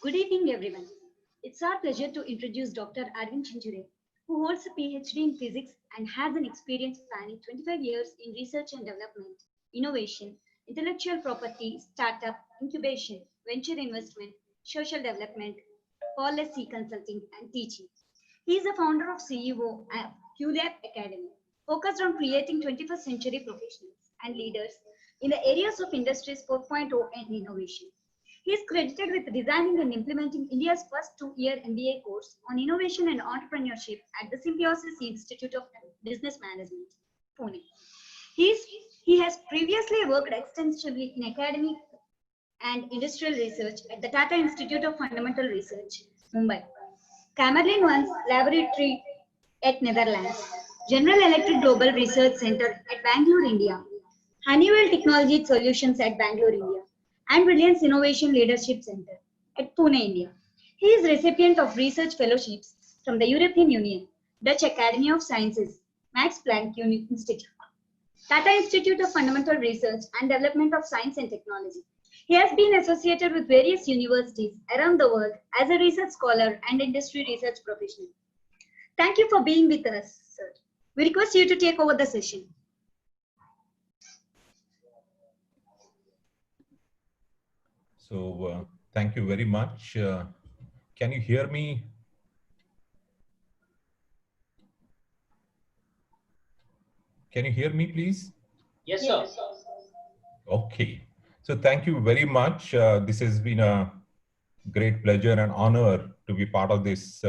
Good evening, everyone. It's our pleasure to introduce Dr. Arvind Chinchure, who holds a PhD in physics and has an experience spanning 25 years in research and development, innovation, intellectual property, startup, incubation, venture investment, social development, policy consulting, and teaching. He is the founder of CEO of QLab Academy, focused on creating 21st century professionals and leaders in the areas of Industries 4.0 and innovation. He is credited with designing and implementing India's first two-year MBA course on innovation and entrepreneurship at the Symbiosis Institute of Business Management, Pune. He's, he has previously worked extensively in academic and industrial research at the Tata Institute of Fundamental Research, Mumbai, Camerlin One's laboratory at Netherlands, General Electric Global Research Center at Bangalore, India, Honeywell Technology Solutions at Bangalore, India, and Reliance Innovation Leadership Center at Pune, India. He is recipient of research fellowships from the European Union, Dutch Academy of Sciences, Max Planck Institute, Tata Institute of Fundamental Research and Development of Science and Technology. He has been associated with various universities around the world as a research scholar and industry research professional. Thank you for being with us, sir. We request you to take over the session. So thank you very much. Can you hear me? Can you hear me, please? Yes, sir. Okay. So thank you very much. This has been a great pleasure and honor to be part of this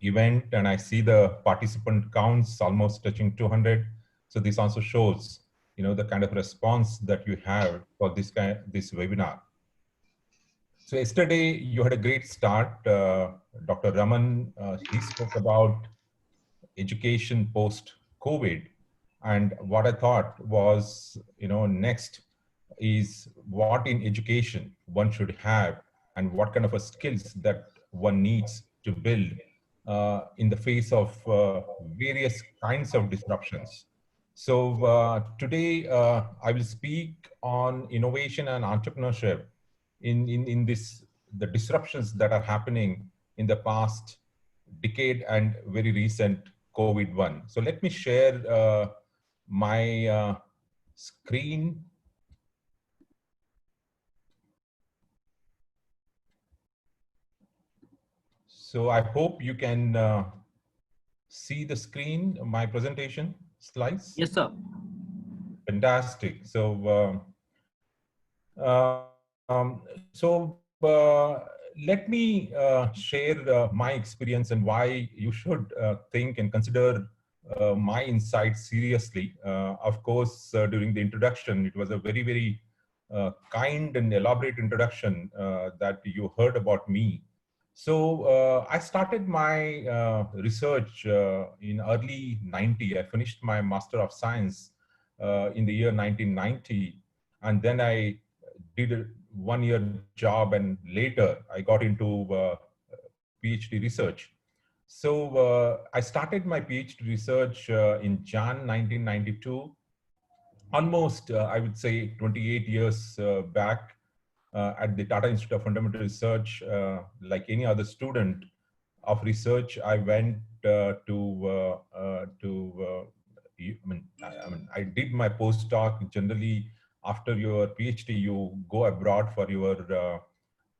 event. And I see the participant counts almost touching 200. So this also shows, the kind of response that you have for this webinar. So yesterday you had a great start. Dr. Raman, he spoke about education post-COVID. And what I thought was, next is what in education one should have and what kind of a skills that one needs to build in the face of various kinds of disruptions. So today I will speak on innovation and entrepreneurship in the disruptions that are happening in the past decade and very recent COVID-1. So let me share my screen. So I hope you can see the screen, my presentation slides. Yes, sir. Fantastic. So let me share my experience and why you should think and consider my insights seriously. Of course, during the introduction, it was a very, very kind and elaborate introduction that you heard about me. So I started my research in early 90. I finished my Master of Science in the year 1990. And then I did a one-year job, and later I got into PhD research. So I started my PhD research in Jan 1992, almost I would say 28 years back at the Tata Institute of Fundamental Research. Like any other student of research, I went I did my postdoc. Generally, after your PhD, you go abroad for your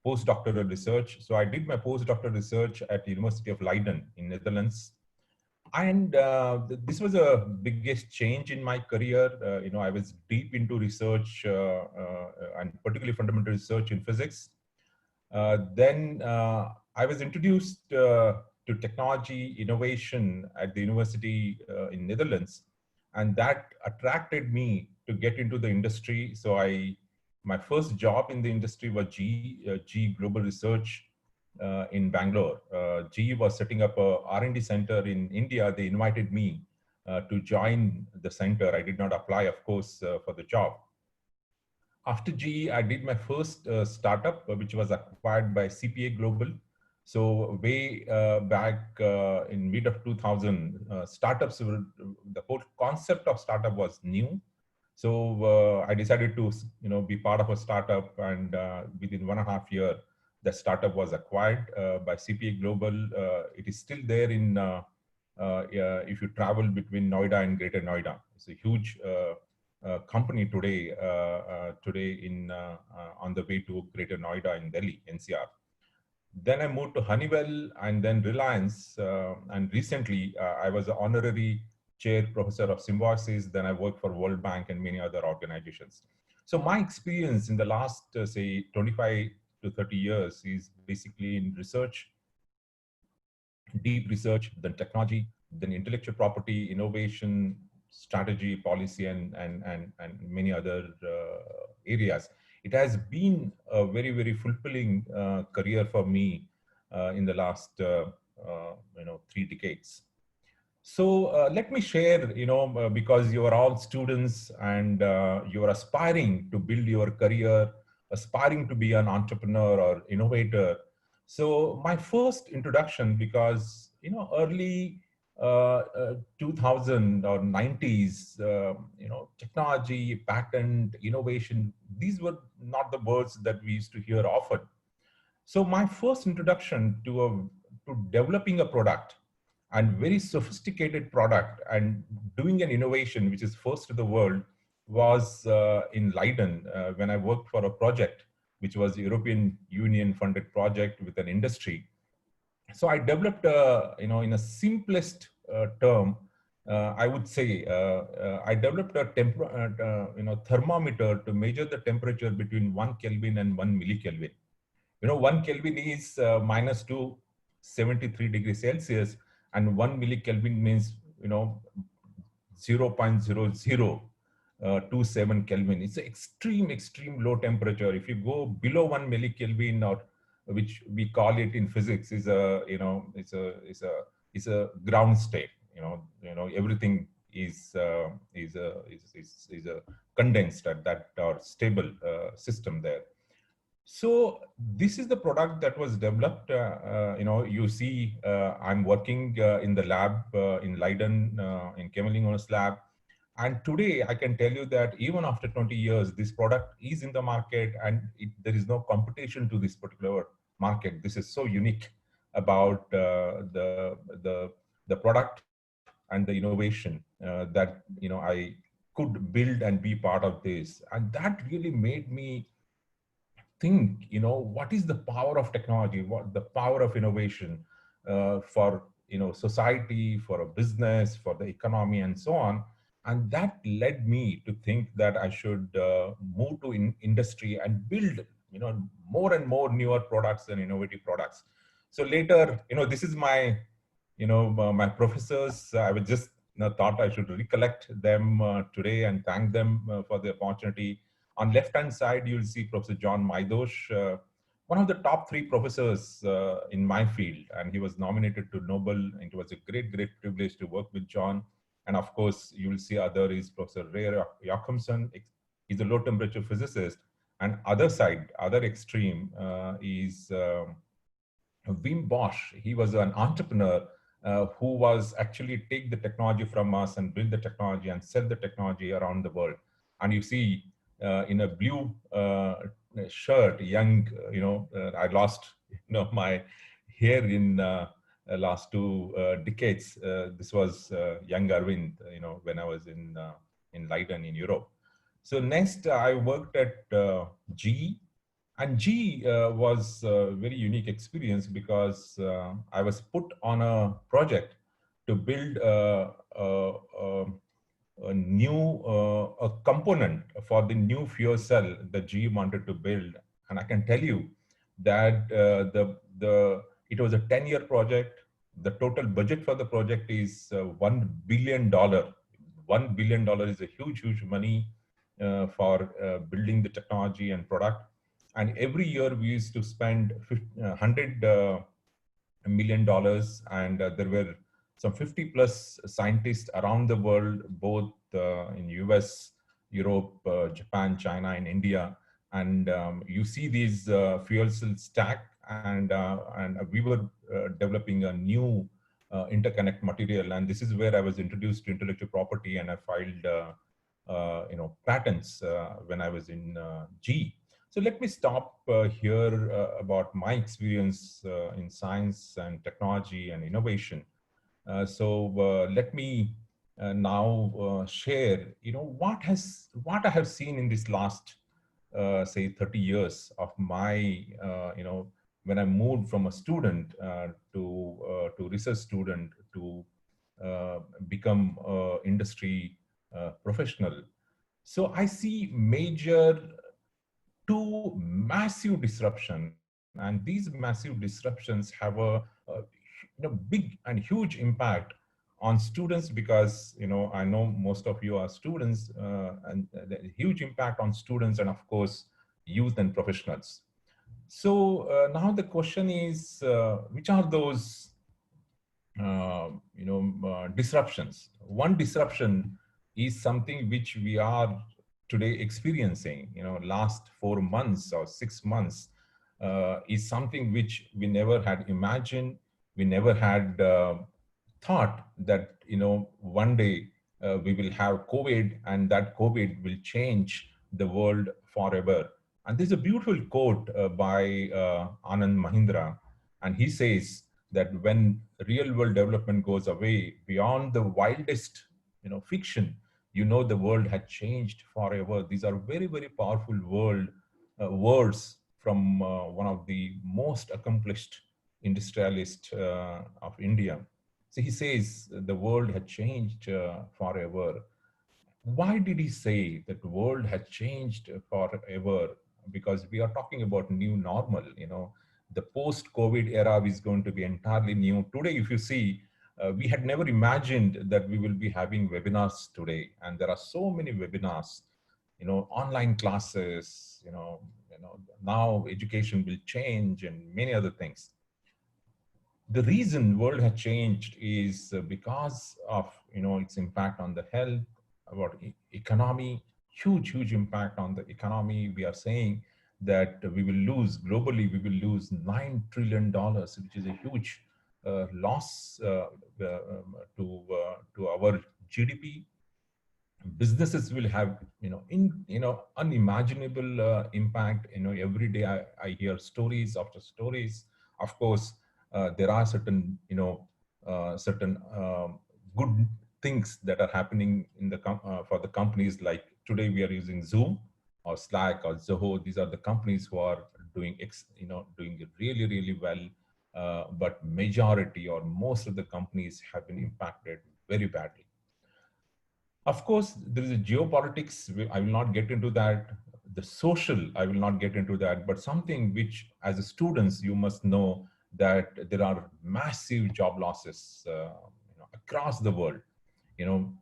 postdoctoral research. So I did my postdoctoral research at the University of Leiden in Netherlands. And this was a biggest change in my career. I was deep into research and particularly fundamental research in physics. Then I was introduced to technology innovation at the university in Netherlands, and that attracted me to get into the industry. So my first job in the industry was GE Global Research in Bangalore. GE was setting up a R&D center in India. They invited me to join the center. I did not apply, of course, for the job. After GE, I did my first startup, which was acquired by CPA Global. So way back in mid of 2000, startups were, the whole concept of startup was new. So I decided to be part of a startup, and within 1.5 years, The startup was acquired by CPA Global. It is still there in, if you travel between Noida and Greater Noida. It's a huge company today, on the way to Greater Noida in Delhi, NCR. Then I moved to Honeywell and then Reliance. And recently, I was an honorary chair professor of Symbiosis. Then I worked for World Bank and many other organizations. So my experience in the last, say, 25 to 30 years is basically in research, deep research, then technology, then intellectual property, innovation, strategy, policy, and many other areas. It has been a very, very fulfilling career for me in the last 3 decades. So let me share, because you are all students and you are aspiring to build your career, aspiring to be an entrepreneur or innovator. So my first introduction, because early 2000 or 90s, technology, patent, innovation, these were not the words that we used to hear often. So my first introduction to developing a product, and very sophisticated product, and doing an innovation which is first in the world, was in Leiden when I worked for a project which was a European Union funded project with an industry. So I developed, in a simplest term, I would say, I developed a thermometer to measure the temperature between 1 Kelvin and 1 millikelvin. 1 Kelvin is minus 273 degrees Celsius, and 1 millikelvin means 0.0027 Kelvin. It's an extreme low temperature. If you go below 1 millikelvin, or which we call it in physics, is a it's a ground state. Everything is a condensed at that, or stable system there. So this is the product that was developed. You see, I'm working in the lab in Leiden, in Chemelingo's lab. And today I can tell you that even after 20 years, this product is in the market, and there is no competition to this particular market. This is so unique about the product and the innovation that I could build and be part of this. And that really made me think, what is the power of technology, what the power of innovation for society, for a business, for the economy, and so on. And that led me to think that I should move to industry and build more and more newer products and innovative products. So later, this is my my professors. I was just thought I should recollect them today and thank them for the opportunity. On left-hand side, you'll see Professor John Maidosh, one of the top 3 professors in my field, and he was nominated to Nobel. And it was a great privilege to work with John. And of course, you will see other is Professor Ray Jacobson. He's a low-temperature physicist. And other extreme is Wim Bosch. He was an entrepreneur who was actually take the technology from us and build the technology and sell the technology around the world. And you see, in a blue shirt, young, I lost, my hair in last 2 decades. This was young Arvind, when I was in Leiden in Europe. So next, I worked at GE, and GE was a very unique experience because I was put on a project to build a new a component for the new fuel cell that GE wanted to build. And I can tell you that it was a 10-year project. The total budget for the project is $1 billion. $1 billion is a huge money for building the technology and product. And every year we used to spend $100 million, and there were some 50 plus scientists around the world, both in US, Europe, Japan, China, and India. And you see these fuel cell stack, and we were developing a new interconnect material. And this is where I was introduced to intellectual property, and I filed patents when I was in GE. So let me stop here about my experience in science and technology and innovation. Let me now share, what I have seen in this last, say, 30 years of my, when I moved from a student to research student to become industry professional. So I see major two massive disruption, and these massive disruptions have a big and huge impact on students, because I know most of you are students, and the huge impact on students and of course youth and professionals. So now the question is, which are those disruptions? One disruption is something which we are today experiencing. Last 4 months or 6 months is something which we never had imagined. We never had thought that one day we will have COVID, and that COVID will change the world forever. And there's a beautiful quote by Anand Mahindra, and he says that when real world development goes away beyond the wildest fiction, the world had changed forever. These are very, very powerful words from one of the most accomplished industrialists of India. So he says the world had changed forever. Why did he say that the world had changed forever? Because we are talking about new normal. The post-COVID era is going to be entirely new. Today, if you see, we had never imagined that we will be having webinars today, and there are so many webinars, online classes, now education will change and many other things. The reason world has changed is because of its impact on the health, about economy, huge impact on the economy. We are saying that we will lose globally, we will lose $9 trillion, which is a huge loss to our GDP. Businesses will have unimaginable impact. Every day I hear stories after stories. Of course there are certain certain good things that are happening in the for the companies. Like today we are using Zoom or Slack or Zoho. These are the companies who are doing doing it really, really well, but majority or most of the companies have been impacted very badly. Of course, there is a geopolitics. I will not get into that. The social, I will not get into that. But something which, as a students, you must know that there are massive job losses across the world. You know,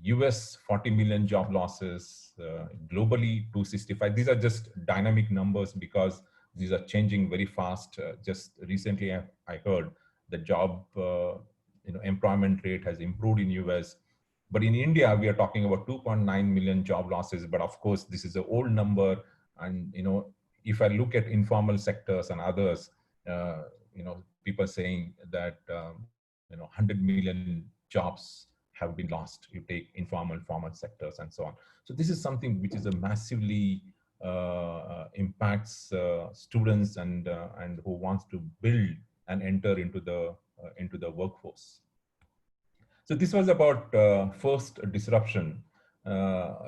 US 40 million job losses, globally 265. These are just dynamic numbers because these are changing very fast. Just recently, I heard the job employment rate has improved in US. But in India, we are talking about 2.9 million job losses. But of course, this is an old number. And if I look at informal sectors and others, people saying that 100 million jobs have been lost. You take informal, formal sectors, and so on. So this is something which is a massively impacts students and who wants to build and enter into the workforce. So this was about first disruption,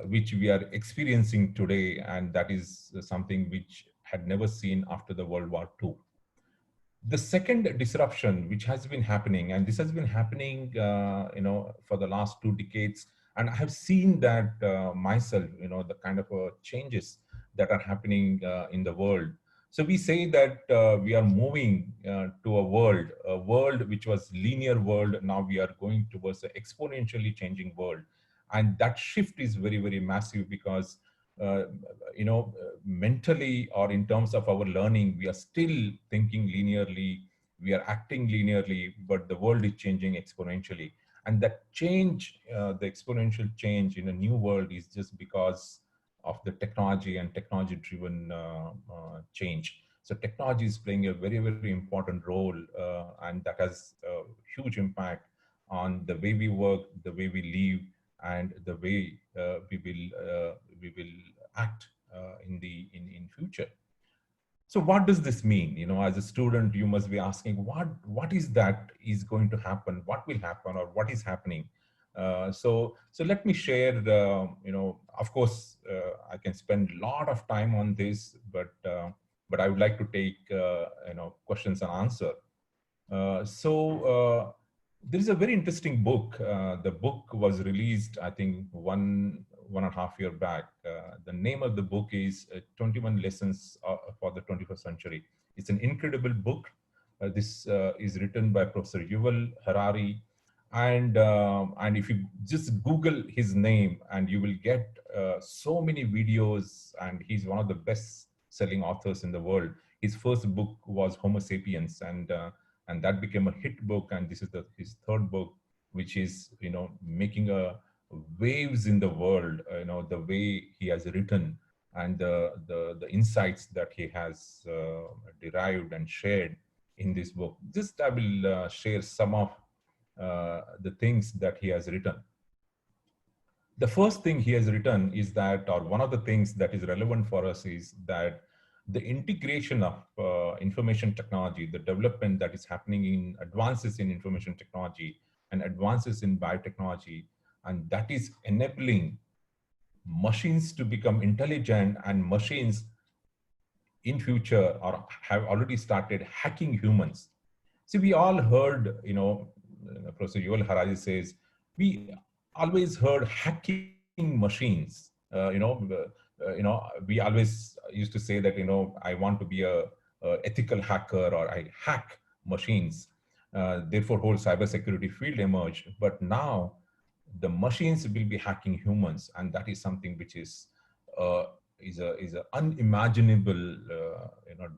which we are experiencing today, and that is something which had never seen after the World War II. The second disruption, which has been happening, and this has been happening, for the last 2 decades, and I have seen that myself, the kind of changes that are happening in the world. So we say that we are moving to a world which was linear world. Now we are going towards an exponentially changing world. And that shift is very, very massive because, uh, mentally or in terms of our learning, we are still thinking linearly, we are acting linearly, but the world is changing exponentially. And that change, the exponential change in a new world is just because of the technology and technology driven change. So technology is playing a very, very important role, and that has a huge impact on the way we work, the way we live, and the way we will act in future. So what does this mean? As a student, you must be asking, what is that is going to happen? What will happen, or what is happening? So let me share. Of course, I can spend a lot of time on this, but I would like to take questions and answer. There is a very interesting book. The book was released, I think, one and a half year back. The name of the book is 21 Lessons for the 21st Century. It's an incredible book. This is written by Professor Yuval Harari. And if you just Google his name, and you will get so many videos, and he's one of the best selling authors in the world. His first book was Homo Sapiens, and that became a hit book. And this is his third book, which is making waves in the world. The way he has written, and the insights that he has derived and shared in this book. Just I will share some of the things that he has written. The first thing he has written is that, or one of the things that is relevant for us, is that the integration of information technology, the development that is happening in advances in information technology and advances in biotechnology, and that is enabling machines to become intelligent, and machines in future or have already started hacking humans. See, we all heard, Professor Yuval Harari says, we always heard hacking machines. We always used to say that, I want to be a ethical hacker, or I hack machines. Therefore, whole cybersecurity field emerged. But now the machines will be hacking humans, and that is something which is a unimaginable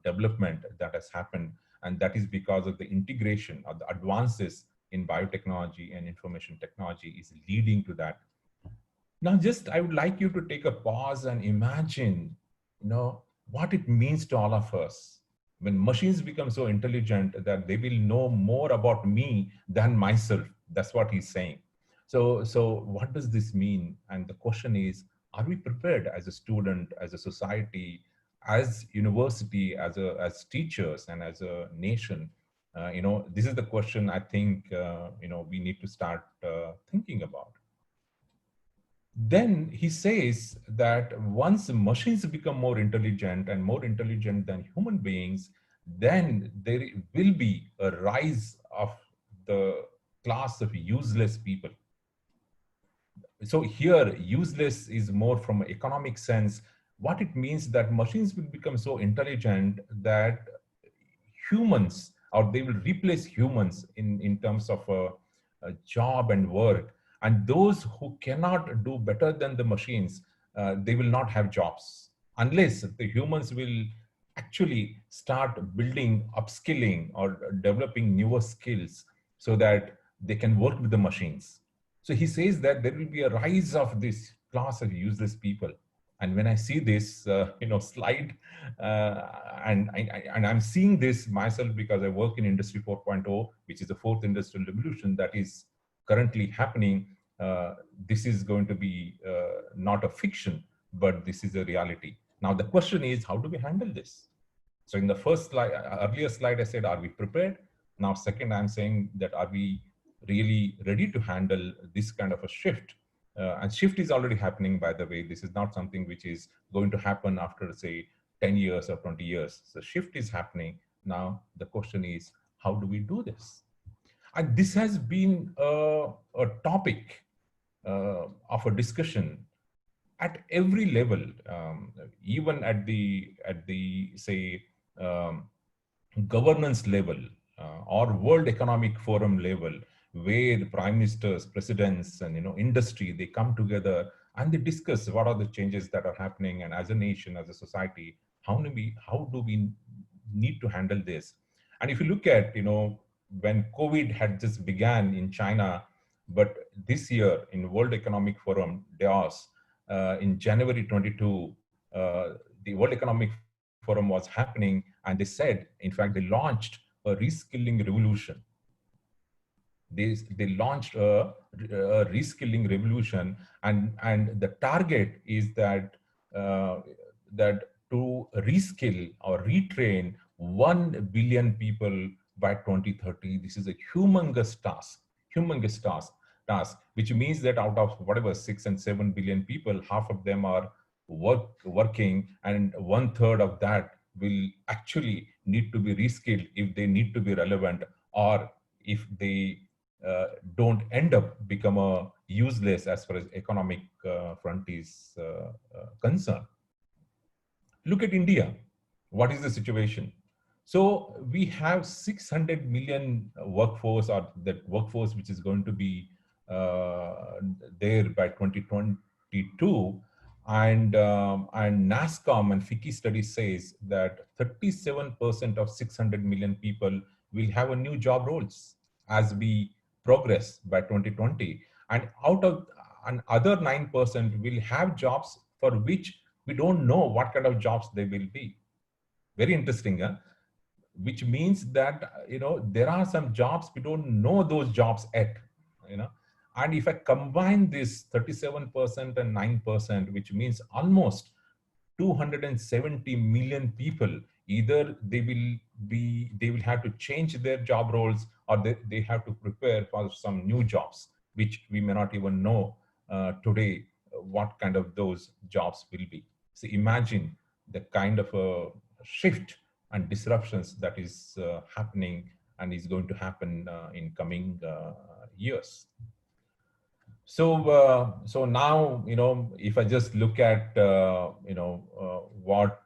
development that has happened, and that is because of the integration of the advances in biotechnology and information technology is leading to that. Now, just I would like you to take a pause and imagine, what it means to all of us when machines become so intelligent that they will know more about me than myself. That's what he's saying. So what does this mean? And the question is, are we prepared as a student, as a society, as university, as teachers, and as a nation? This is the question I think we need to start thinking about. Then he says that once machines become more intelligent and more intelligent than human beings, then there will be a rise of the class of useless people. So here, useless is more from an economic sense. What it means that machines will become so intelligent that humans, or they will replace humans in terms of a job and work. And those who cannot do better than the machines, they will not have jobs unless the humans will actually start building, upskilling, or developing newer skills so that they can work with the machines. So he says that there will be a rise of this class of useless people. And when I see this, slide, and I'm seeing this myself because I work in Industry 4.0, which is the fourth industrial revolution that is currently happening. This is going to be not a fiction, but this is a reality. Now, the question is, how do we handle this? So in the first slide, earlier slide, I said, are we prepared? Now, second, I'm saying that are we really ready to handle this kind of a shift? And shift is already happening, by the way. This is not something which is going to happen after, say, 10 years or 20 years. So shift is happening. Now, the question is, how do we do this? And this has been a topic of a discussion at every level, even at the say, governance level, or World Economic Forum level, where prime ministers, presidents, and industry, they come together and they discuss what are the changes that are happening, and as a nation, as a society, how do we need to handle this? And if you look at when COVID had just began in China, but this year in World Economic Forum Davos, in January 22, the World Economic Forum was happening, and they said, in fact, they launched a reskilling revolution. They launched a reskilling revolution, and the target is that that to reskill or retrain 1 billion people by 2030, this is a humongous task, which means that out of whatever 6 and 7 billion people, half of them are working, and 1/3 of that will actually need to be reskilled if they need to be relevant, or if they don't end up become a useless as far as economic front is concerned. Look at India. What is the situation? So we have 600 million workforce, or that workforce which is going to be there by 2022, and NASSCOM and FICCI study says that 37% of 600 million people will have a new job roles as we progress by 2020, and out of and other 9% will have jobs for which we don't know what kind of jobs they will be. Very interesting, huh? Which means that there are some jobs we don't know those jobs yet, and if I combine this 37% and 9%, which means almost 270 million people, either they will have to change their job roles, or they have to prepare for some new jobs which we may not even know today what kind of those jobs will be. So imagine the kind of a shift and disruptions that is happening and is going to happen in coming years. So now, if I just look at what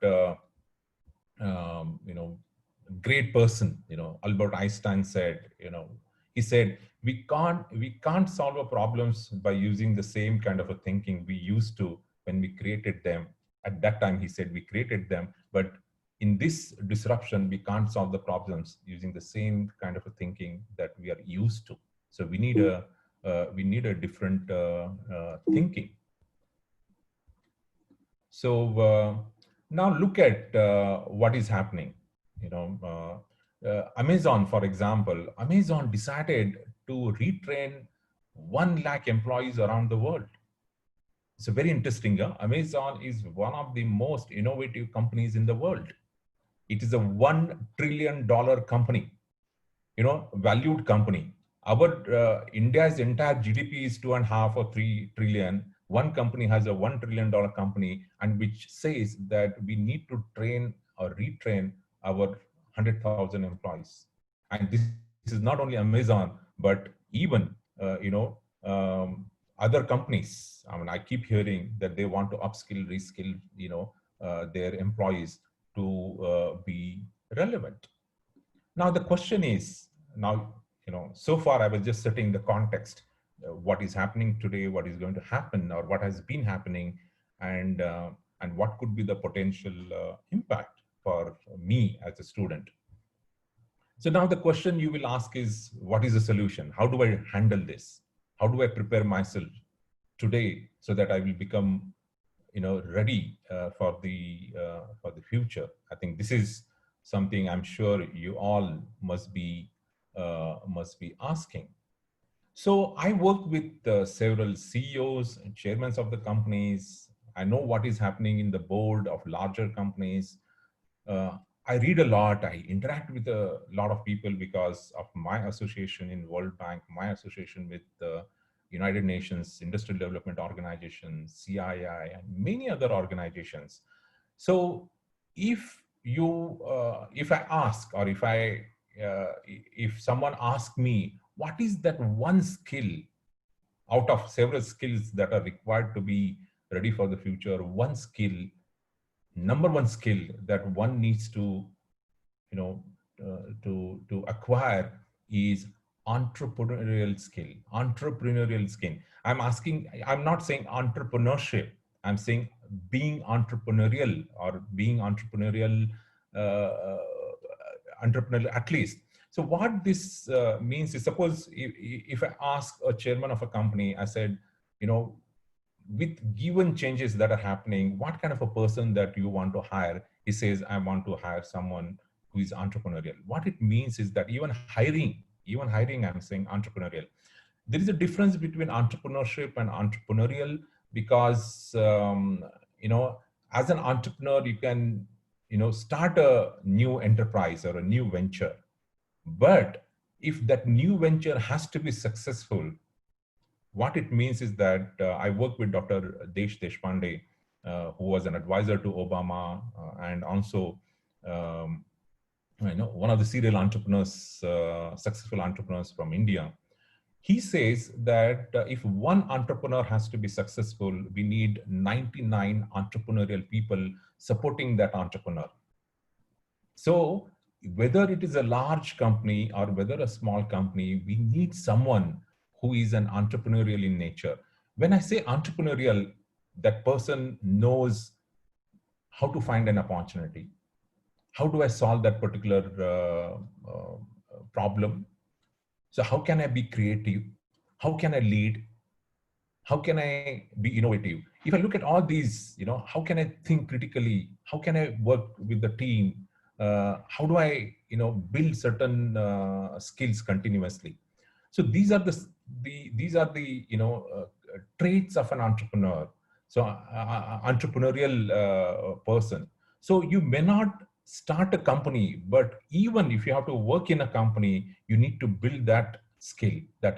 great person, Albert Einstein said, he said, we can't solve our problems by using the same kind of a thinking we used to when we created them. At that time, he said, we created them, but in this disruption, we can't solve the problems using the same kind of a thinking that we are used to. So we need a different thinking. So now look at what is happening. Amazon, for example, Amazon decided to retrain 1 lakh employees around the world. It's very interesting. Amazon is one of the most innovative companies in the world. It is a $1 trillion company, valued company. Our India's entire GDP is 2.5 or 3 trillion. One company has a $1 trillion company, and which says that we need to train or retrain our 100,000 employees. And this is not only Amazon, but even other companies. I mean, I keep hearing that they want to upskill, reskill, their employees to be relevant. Now the question is, so far I was just setting the context, what is happening today, what is going to happen, or what has been happening, and what could be the potential impact for me as a student. So now the question you will ask is, what is the solution? How do I handle this? How do I prepare myself today so that I will become ready for the future? I think this is something I'm sure you all must be asking. So I work with several CEOs and chairmen of the companies. I know what is happening in the board of larger companies. I read a lot. I interact with a lot of people because of my association in World Bank, my association with the United Nations Industrial Development Organization, CII, and many other organizations. So if I ask, or if someone asks me, what is that one skill out of several skills that are required to be ready for the future, one skill, number one skill that one needs to acquire is entrepreneurial skill. I'm not saying entrepreneurship, I'm saying being entrepreneurial, or being entrepreneurial at least. So what this means is, suppose if I ask a chairman of a company, I said, with given changes that are happening, what kind of a person that you want to hire? He says, I want to hire someone who is entrepreneurial. What it means is that even hiring, I'm saying entrepreneurial. There is a difference between entrepreneurship and entrepreneurial, because, as an entrepreneur, you can, start a new enterprise or a new venture. But if that new venture has to be successful, what it means is that I work with Dr. Desh Deshpande, who was an advisor to Obama, and also, one of the serial entrepreneurs, successful entrepreneurs from India. He says that if one entrepreneur has to be successful, we need 99 entrepreneurial people supporting that entrepreneur. So whether it is a large company or whether a small company, we need someone who is an entrepreneurial in nature. When I say entrepreneurial, that person knows how to find an opportunity. How do I solve that particular problem? So how can I be creative? How can I lead? How can I be innovative? If I look at all these, how can I think critically? How can I work with the team? How do I, build certain skills continuously? So these are the traits of an entrepreneur. So entrepreneurial person. So you may not start a company, but even if you have to work in a company, you need to build that skill. That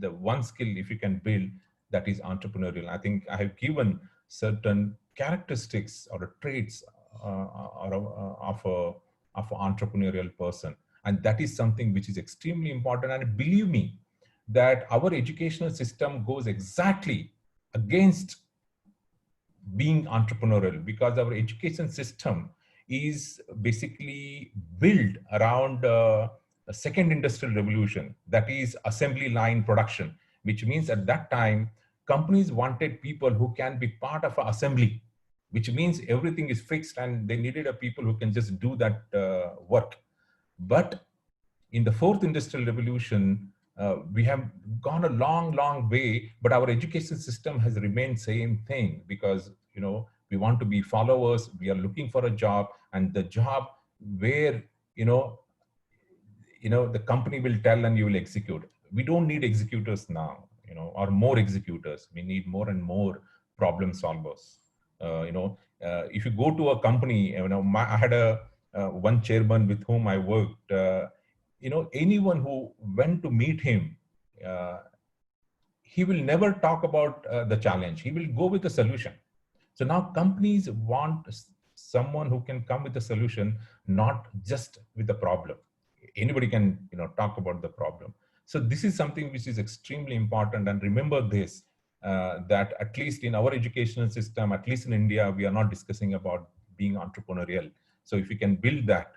the one skill, if you can build, that is entrepreneurial. I think I have given certain characteristics or traits of an entrepreneurial person. And that is something which is extremely important. And believe me, that our educational system goes exactly against being entrepreneurial, because our education system is basically built around a second industrial revolution, that is assembly line production, which means at that time, companies wanted people who can be part of an assembly, which means everything is fixed and they needed a people who can just do that work. But in the fourth industrial revolution, we have gone a long way, but our education system has remained same thing, because we want to be followers. We are looking for a job, and the job where the company will tell and you will execute. We don't need executors now, or more executors. We need more and more problem solvers. If you go to a company, I had one chairman with whom I worked. Anyone who went to meet him, he will never talk about the challenge. He will go with a solution. So now companies want someone who can come with a solution, not just with the problem. Anybody can, talk about the problem. So this is something which is extremely important. And remember this, that at least in our educational system, at least in India, we are not discussing about being entrepreneurial. So if you can build that,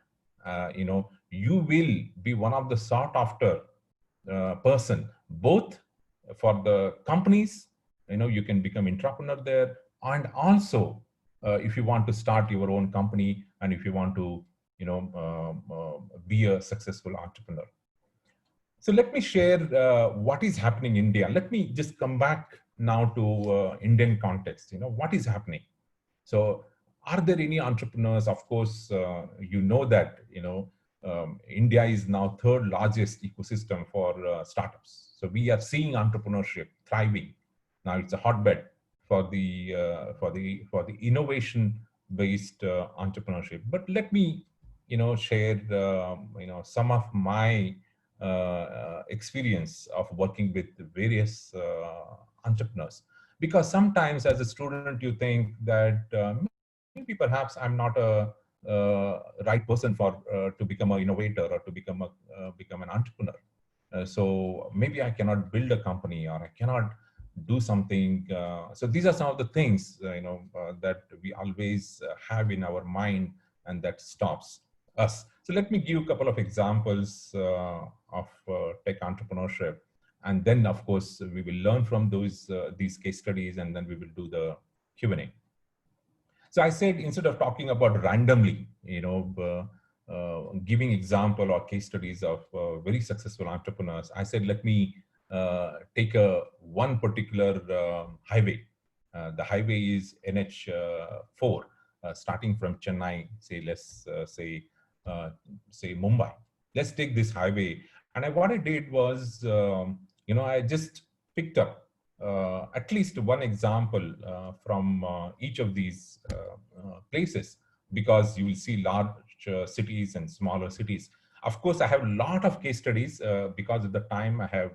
you will be one of the sought after person, both for the companies, you can become entrepreneur there, and also if you want to start your own company, and if you want to be a successful entrepreneur. So let me share what is happening in India. Let me just come back now to Indian context. What is happening? So are there any entrepreneurs? Of course, that India is now third largest ecosystem for startups. So we are seeing entrepreneurship thriving. Now it's a hotbed for the innovation based entrepreneurship. But let me share some of my experience of working with various entrepreneurs, because sometimes as a student you think that maybe perhaps I'm not a right person for to become an innovator or to become an entrepreneur. So maybe I cannot build a company, or I cannot do something. So these are some of the things that we always have in our mind, and that stops us. So let me give a couple of examples of tech entrepreneurship, and then of course we will learn from these case studies, and then we will do the Q&A. So I said, instead of talking about randomly, giving example or case studies of very successful entrepreneurs, I said, let me take one particular highway. The highway is NH4, starting from Chennai, let's say Mumbai. Let's take this highway. And what I did was, I just picked up at least one example from each of these places, because you will see large cities and smaller cities. Of course, I have a lot of case studies because at the time I have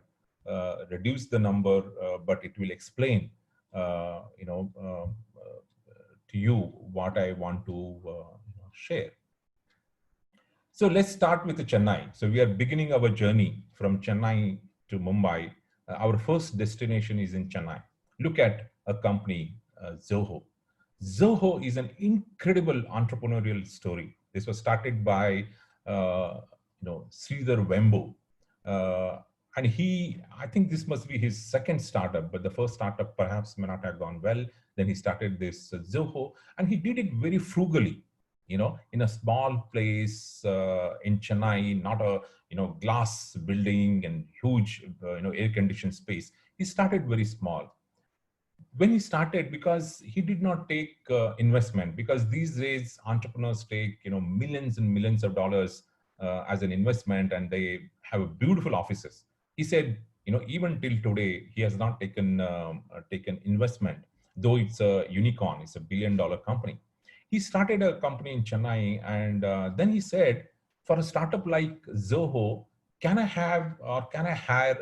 reduced the number, but it will explain, to you what I want to share. So let's start with Chennai. So we are beginning our journey from Chennai to Mumbai. Our first destination is in Chennai. Look at a company, Zoho. Zoho is an incredible entrepreneurial story. This was started by, Sridhar Wembu. And I think this must be his second startup, but the first startup perhaps may not have gone well. Then he started this Zoho, and he did it very frugally, in a small place in Chennai, not a glass building and huge air conditioned space. He started very small. When he started, because he did not take investment, because these days entrepreneurs take millions and millions of dollars as an investment, and they have beautiful offices. He said, even till today, he has not taken investment, though it's a unicorn, it's $1 billion company. He started a company in Chennai, and then he said, for a startup like Zoho, can I hire,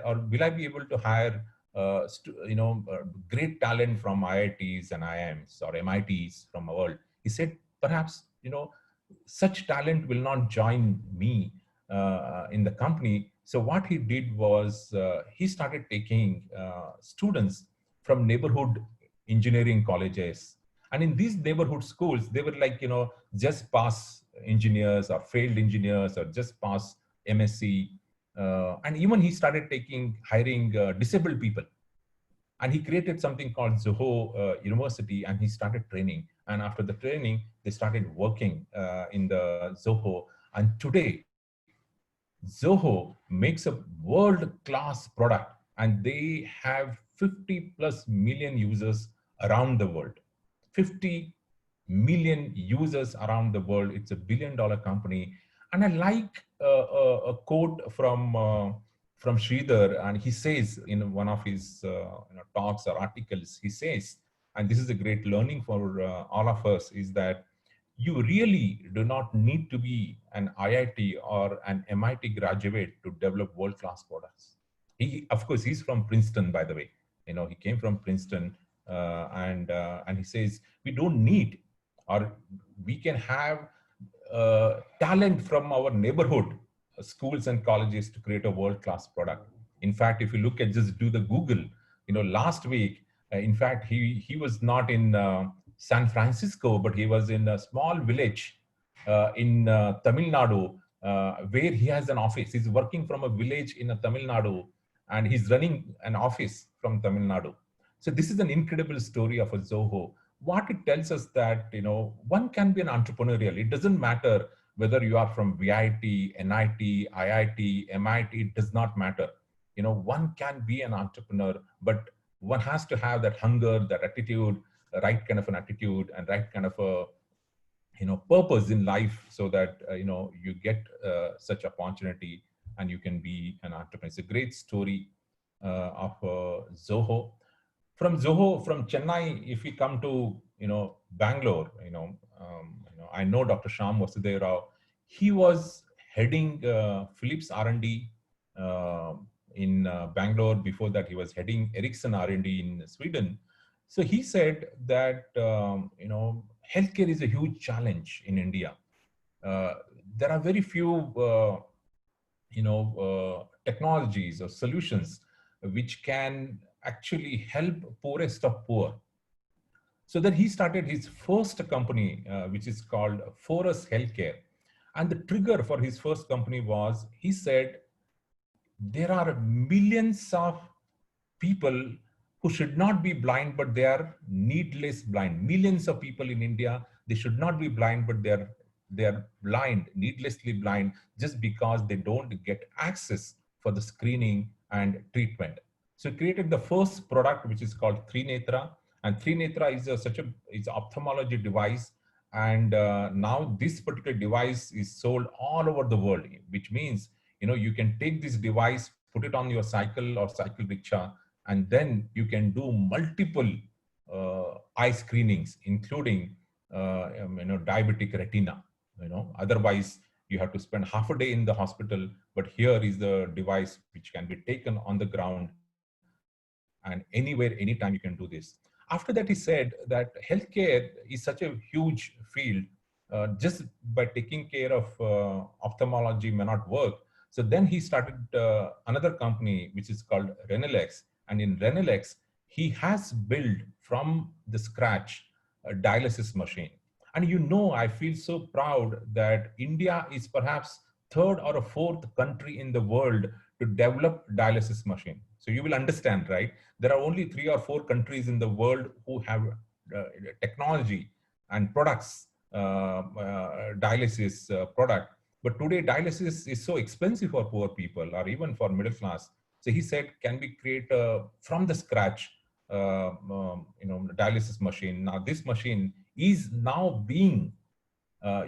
or will I be able to hire great talent from IITs and IIMs or MITs from the world? He said, perhaps, such talent will not join me in the company. So what he did was he started taking students from neighborhood engineering colleges. And in these neighborhood schools, they were like, just pass engineers or failed engineers or just pass MSc. And even he started hiring disabled people. And he created something called Zoho University, and he started training. And after the training, they started working in the Zoho. And today, Zoho makes a world-class product, and they have 50 plus million users around the world. 50 million users around the world. It's $1 billion company. And I like a quote from Sridhar, and he says in one of his talks or articles, he says, and this is a great learning for all of us, is that you really do not need to be an IIT or an MIT graduate to develop world-class products. Of course, he's from Princeton, by the way. He came from Princeton, and he says we don't need, or we can have talent from our neighborhood schools and colleges to create a world-class product. In fact, if you look at, just do the Google, last week, in fact, he was not in San Francisco, but he was in a small village in Tamil Nadu, where he has an office. He's working from a village in Tamil Nadu, and he's running an office from Tamil Nadu. So this is an incredible story of a Zoho. What it tells us that, one can be an entrepreneurial. It doesn't matter whether you are from VIT, NIT, IIT, MIT, it does not matter. One can be an entrepreneur, but one has to have that hunger, that attitude, right kind of an attitude, and right kind of a purpose in life, so that you get such opportunity and you can be an entrepreneur. It's a great story of Zoho. From Chennai, if we come to Bangalore, I know Dr. Shyam Vasudeva Rao. He was heading Philips R&D in Bangalore. Before that, he was heading Ericsson R&D in Sweden. So he said that healthcare is a huge challenge in India. There are very few technologies or solutions which can actually help poorest of poor. So then he started his first company, which is called Forus Healthcare. And the trigger for his first company was, he said, there are millions of people who should not be blind, but they are needless blind. Millions of people in India, they should not be blind, but they are blind, needlessly blind, just because they don't get access for the screening and treatment. So he created the first product, which is called Trinetra. And Trinetra is an ophthalmology device. And now this particular device is sold all over the world, which means, you can take this device, put it on your cycle or cycle rickshaw, and then you can do multiple eye screenings, including diabetic retina. Otherwise you have to spend half a day in the hospital, but here is the device which can be taken on the ground, and anywhere, anytime you can do this. After that, he said that healthcare is such a huge field. Just by taking care of ophthalmology may not work. So then he started another company which is called Renelex, and in Renelex he has built from the scratch a dialysis machine. And I feel so proud that India is perhaps third or a fourth country in the world to develop dialysis machine. So you will understand, right? There are only 3 or 4 countries in the world who have technology and products, dialysis product. But today dialysis is so expensive for poor people or even for middle class. So he said, can we create from the scratch, dialysis machine? Now this machine is now being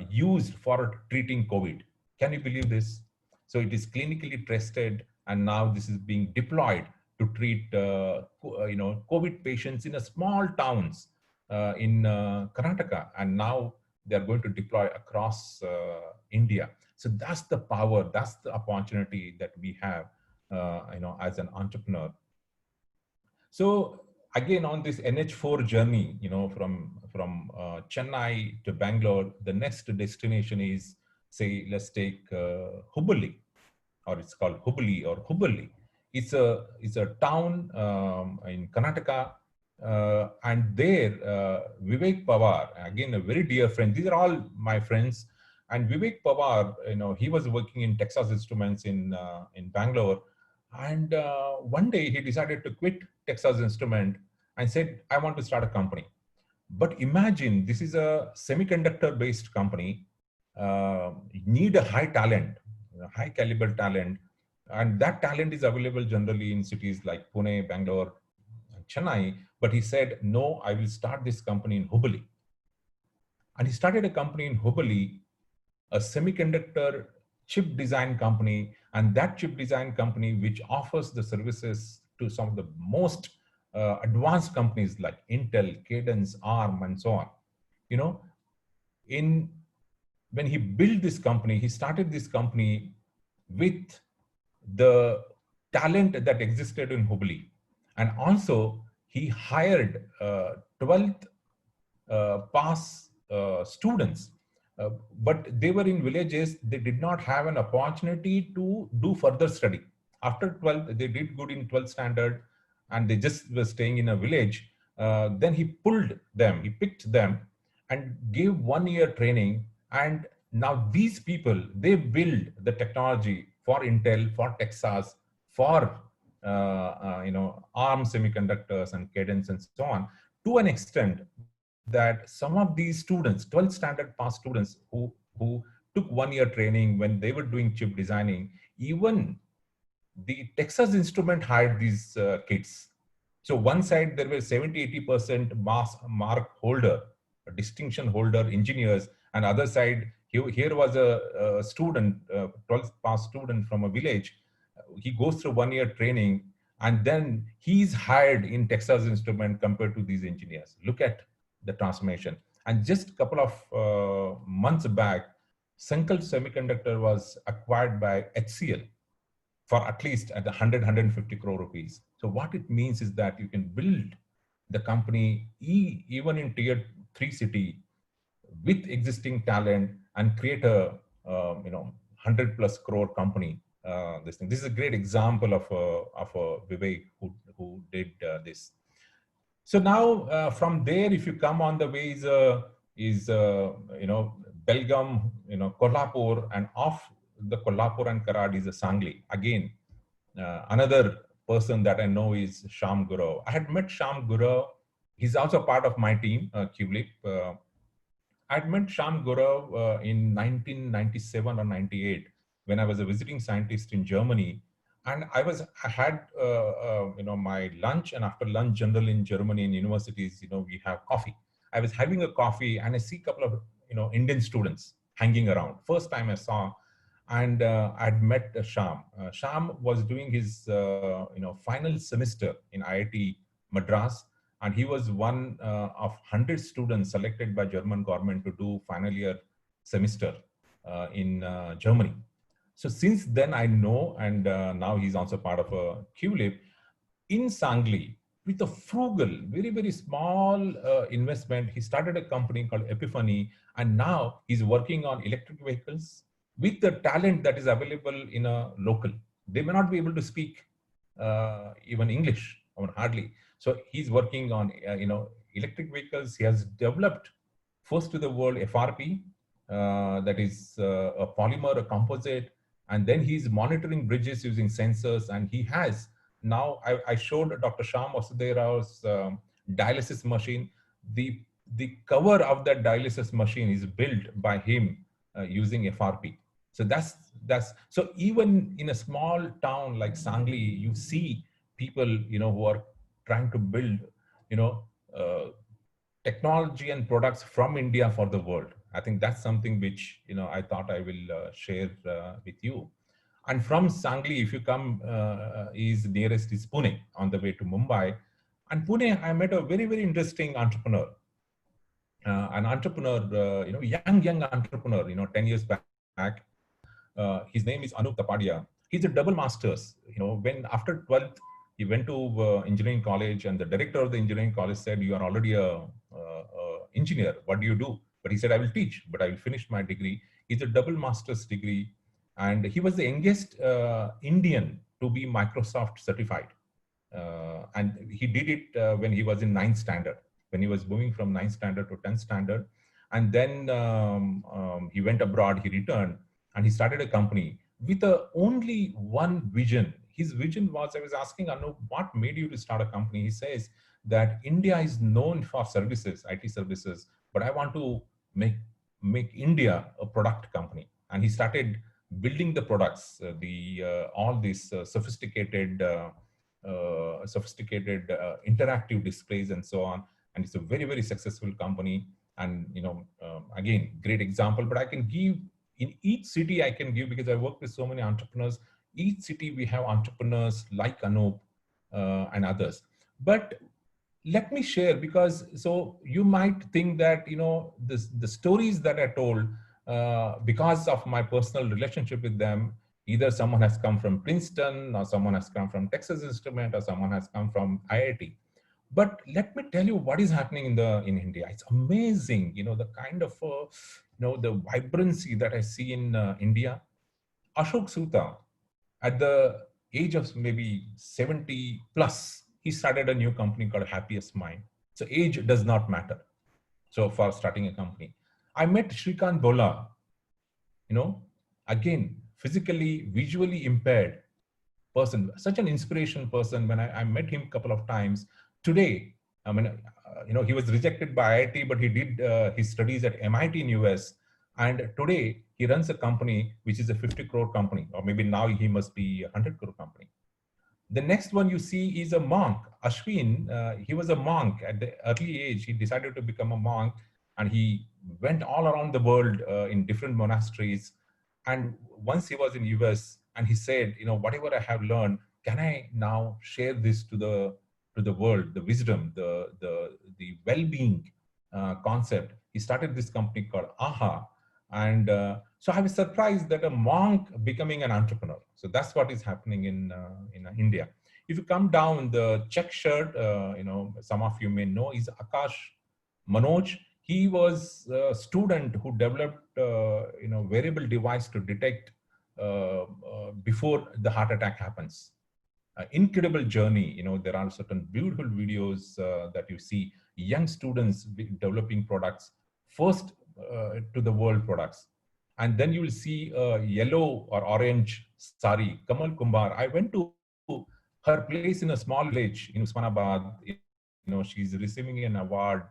used for treating COVID. Can you believe this? So it is clinically tested, and now this is being deployed to treat COVID patients in a small towns in Karnataka, and now they are going to deploy across India. So that's the power, that's the opportunity that we have, as an entrepreneur. So again, on this NH4 journey, from Chennai to Bangalore, the next destination is, say, let's take Hubballi, or it's called Hubballi or Hubballi. It's a town in Karnataka, and there Vivek Pawar, again a very dear friend. These are all my friends. And Vivek Pawar, he was working in Texas Instruments in Bangalore. And one day he decided to quit Texas Instrument and said, I want to start a company. But imagine, this is a semiconductor based company. You need a high talent, high caliber talent. And that talent is available generally in cities like Pune, Bangalore, and Chennai. But he said, no, I will start this company in Hubballi. And he started a company in Hubballi, a semiconductor chip design company, and that chip design company which offers the services to some of the most advanced companies like Intel, Cadence, ARM, and so on. When he built this company, he started this company with the talent that existed in Hubballi. And also he hired 12th pass students. But they were in villages, they did not have an opportunity to do further study. After 12th, they did good in 12th standard, and they just were staying in a village. Then he pulled them, he picked them and gave 1 year training. And now these people, they build the technology for Intel, for Texas, for ARM semiconductors and Cadence and so on, to an extent that some of these students, 12th standard pass students who took 1 year training when they were doing chip designing, even the Texas Instrument hired these kids. So one side there were 70-80% mark holder, a distinction holder engineers, and other side here was a student, 12th pass student from a village. He goes through 1 year training, and then he's hired in Texas Instrument compared to these engineers. Look at the transformation. And just a couple of months back, Senkel Semiconductor was acquired by HCL for at least at 150 crore rupees. So what it means is that you can build the company even in tier 3 city with existing talent and create a 100 plus crore company. This is a great example of a Vivek who did this. So now from there, if you come on the way is Belgaum, Kolhapur, and off the Kolhapur and Karad is a Sangli. Again, another person that I know is Sham Gurav. I had met Sham Gurav. He's also part of my team, QLIP. I had met Sham Gurav in 1997 or 98 when I was a visiting scientist in Germany. And I had my lunch, and after lunch, generally in Germany in universities, we have coffee. I was having a coffee and I see a couple of Indian students hanging around. First time I saw, and I'd met Sham. Sham was doing his final semester in IIT Madras, and he was one of 100 students selected by German government to do final year semester in Germany. So since then I know, and now he's also part of a QLIP in Sangli. With a frugal, very, very small investment, he started a company called Epiphany, and now he's working on electric vehicles with the talent that is available in a local. They may not be able to speak even English, or hardly. So he's working on electric vehicles. He has developed first to the world FRP, that is a polymer, a composite, and then he's monitoring bridges using sensors, and he has now, I showed Dr. Sham Vasudevarao's dialysis machine. The cover of that dialysis machine is built by him using FRP. So that's so even in a small town like Sangli, you see people who are trying to build technology and products from India for the world. I think that's something which I thought I will share with you. And from Sangli, if you come, is nearest is Pune on the way to Mumbai. And Pune, I met a very, very interesting entrepreneur. An entrepreneur, young entrepreneur, 10 years back. His name is Anup Tapadia. He's a double master's. When after 12th, he went to engineering college, and the director of the engineering college said, "You are already a engineer. What do you do?" But he said, "I will teach, but I will finish my degree." He's a double master's degree. And he was the youngest Indian to be Microsoft certified. And he did it when he was in 9th standard, when he was moving from 9th standard to 10th standard. And then he went abroad, he returned, and he started a company with only one vision. His vision was, I was asking Anu, what made you to start a company? He says that India is known for services, IT services, but I want to make India a product company. And he started building the products, all these sophisticated interactive displays and so on. And it's a very, very successful company. And again, great example. But I can give in each city, I can give, because I work with so many entrepreneurs. Each city we have entrepreneurs like Anup and others. But let me share, because so you might think that the stories that I told, because of my personal relationship with them, either someone has come from Princeton, or someone has come from Texas Instrument, or someone has come from IIT. But let me tell you what is happening in India. It's amazing, the kind of the vibrancy that I see in India. Ashok Soota, at the age of maybe 70 plus, he started a new company called Happiest Mind. So age does not matter. So for starting a company, I met Shrikant Bola, again, physically, visually impaired person, such an inspiration person. When I met him a couple of times. Today, I mean, he was rejected by IIT, but he did his studies at MIT in US. And today he runs a company, which is a 50 crore company, or maybe now he must be a 100 crore company. The next one you see is a monk, Ashwin. He was a monk at the early age. He decided to become a monk, and he went all around the world in different monasteries. And once he was in US, and he said, whatever I have learned, can I now share this to the world, the wisdom, the well-being concept? He started this company called AHA. And so I was surprised that a monk becoming an entrepreneur. So that's what is happening in India. If you come down, the check shirt, some of you may know, is Akash Manoj. He was a student who developed wearable device to detect before the heart attack happens. Incredible journey. There are certain beautiful videos that you see young students developing products, first to the world products. And then you will see a yellow or orange sari, Kamal Kumbar. I went to her place in a small village in Usmanabad. She's receiving an award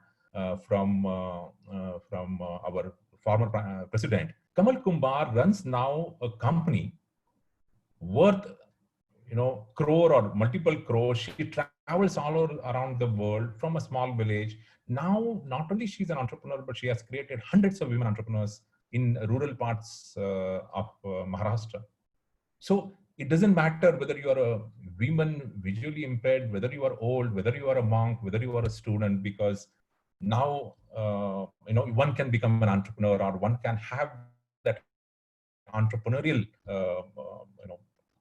from our former president. Kamal Kumbar runs now a company worth crore or multiple crores. She travels all around the world from a small village. Now, not only she's an entrepreneur, but she has created hundreds of women entrepreneurs in rural parts of Maharashtra. So it doesn't matter whether you are a woman, visually impaired, whether you are old, whether you are a monk, whether you are a student, because now one can become an entrepreneur, or one can have that entrepreneurial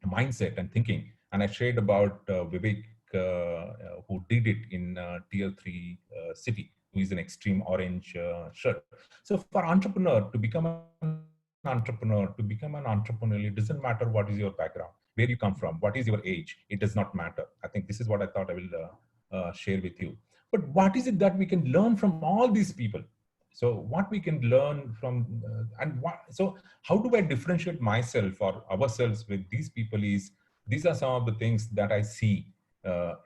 mindset and thinking. And I shared about Vivek, who did it in tier 3 city, who is an extreme orange shirt. So for entrepreneur to become an entrepreneur, it doesn't matter what is your background, where you come from, what is your age. It does not matter. I think this is what I thought I will share with you. But what is it that we can learn from all these people? So what we can learn from, so how do I differentiate myself or ourselves with these people is, these are some of the things that I see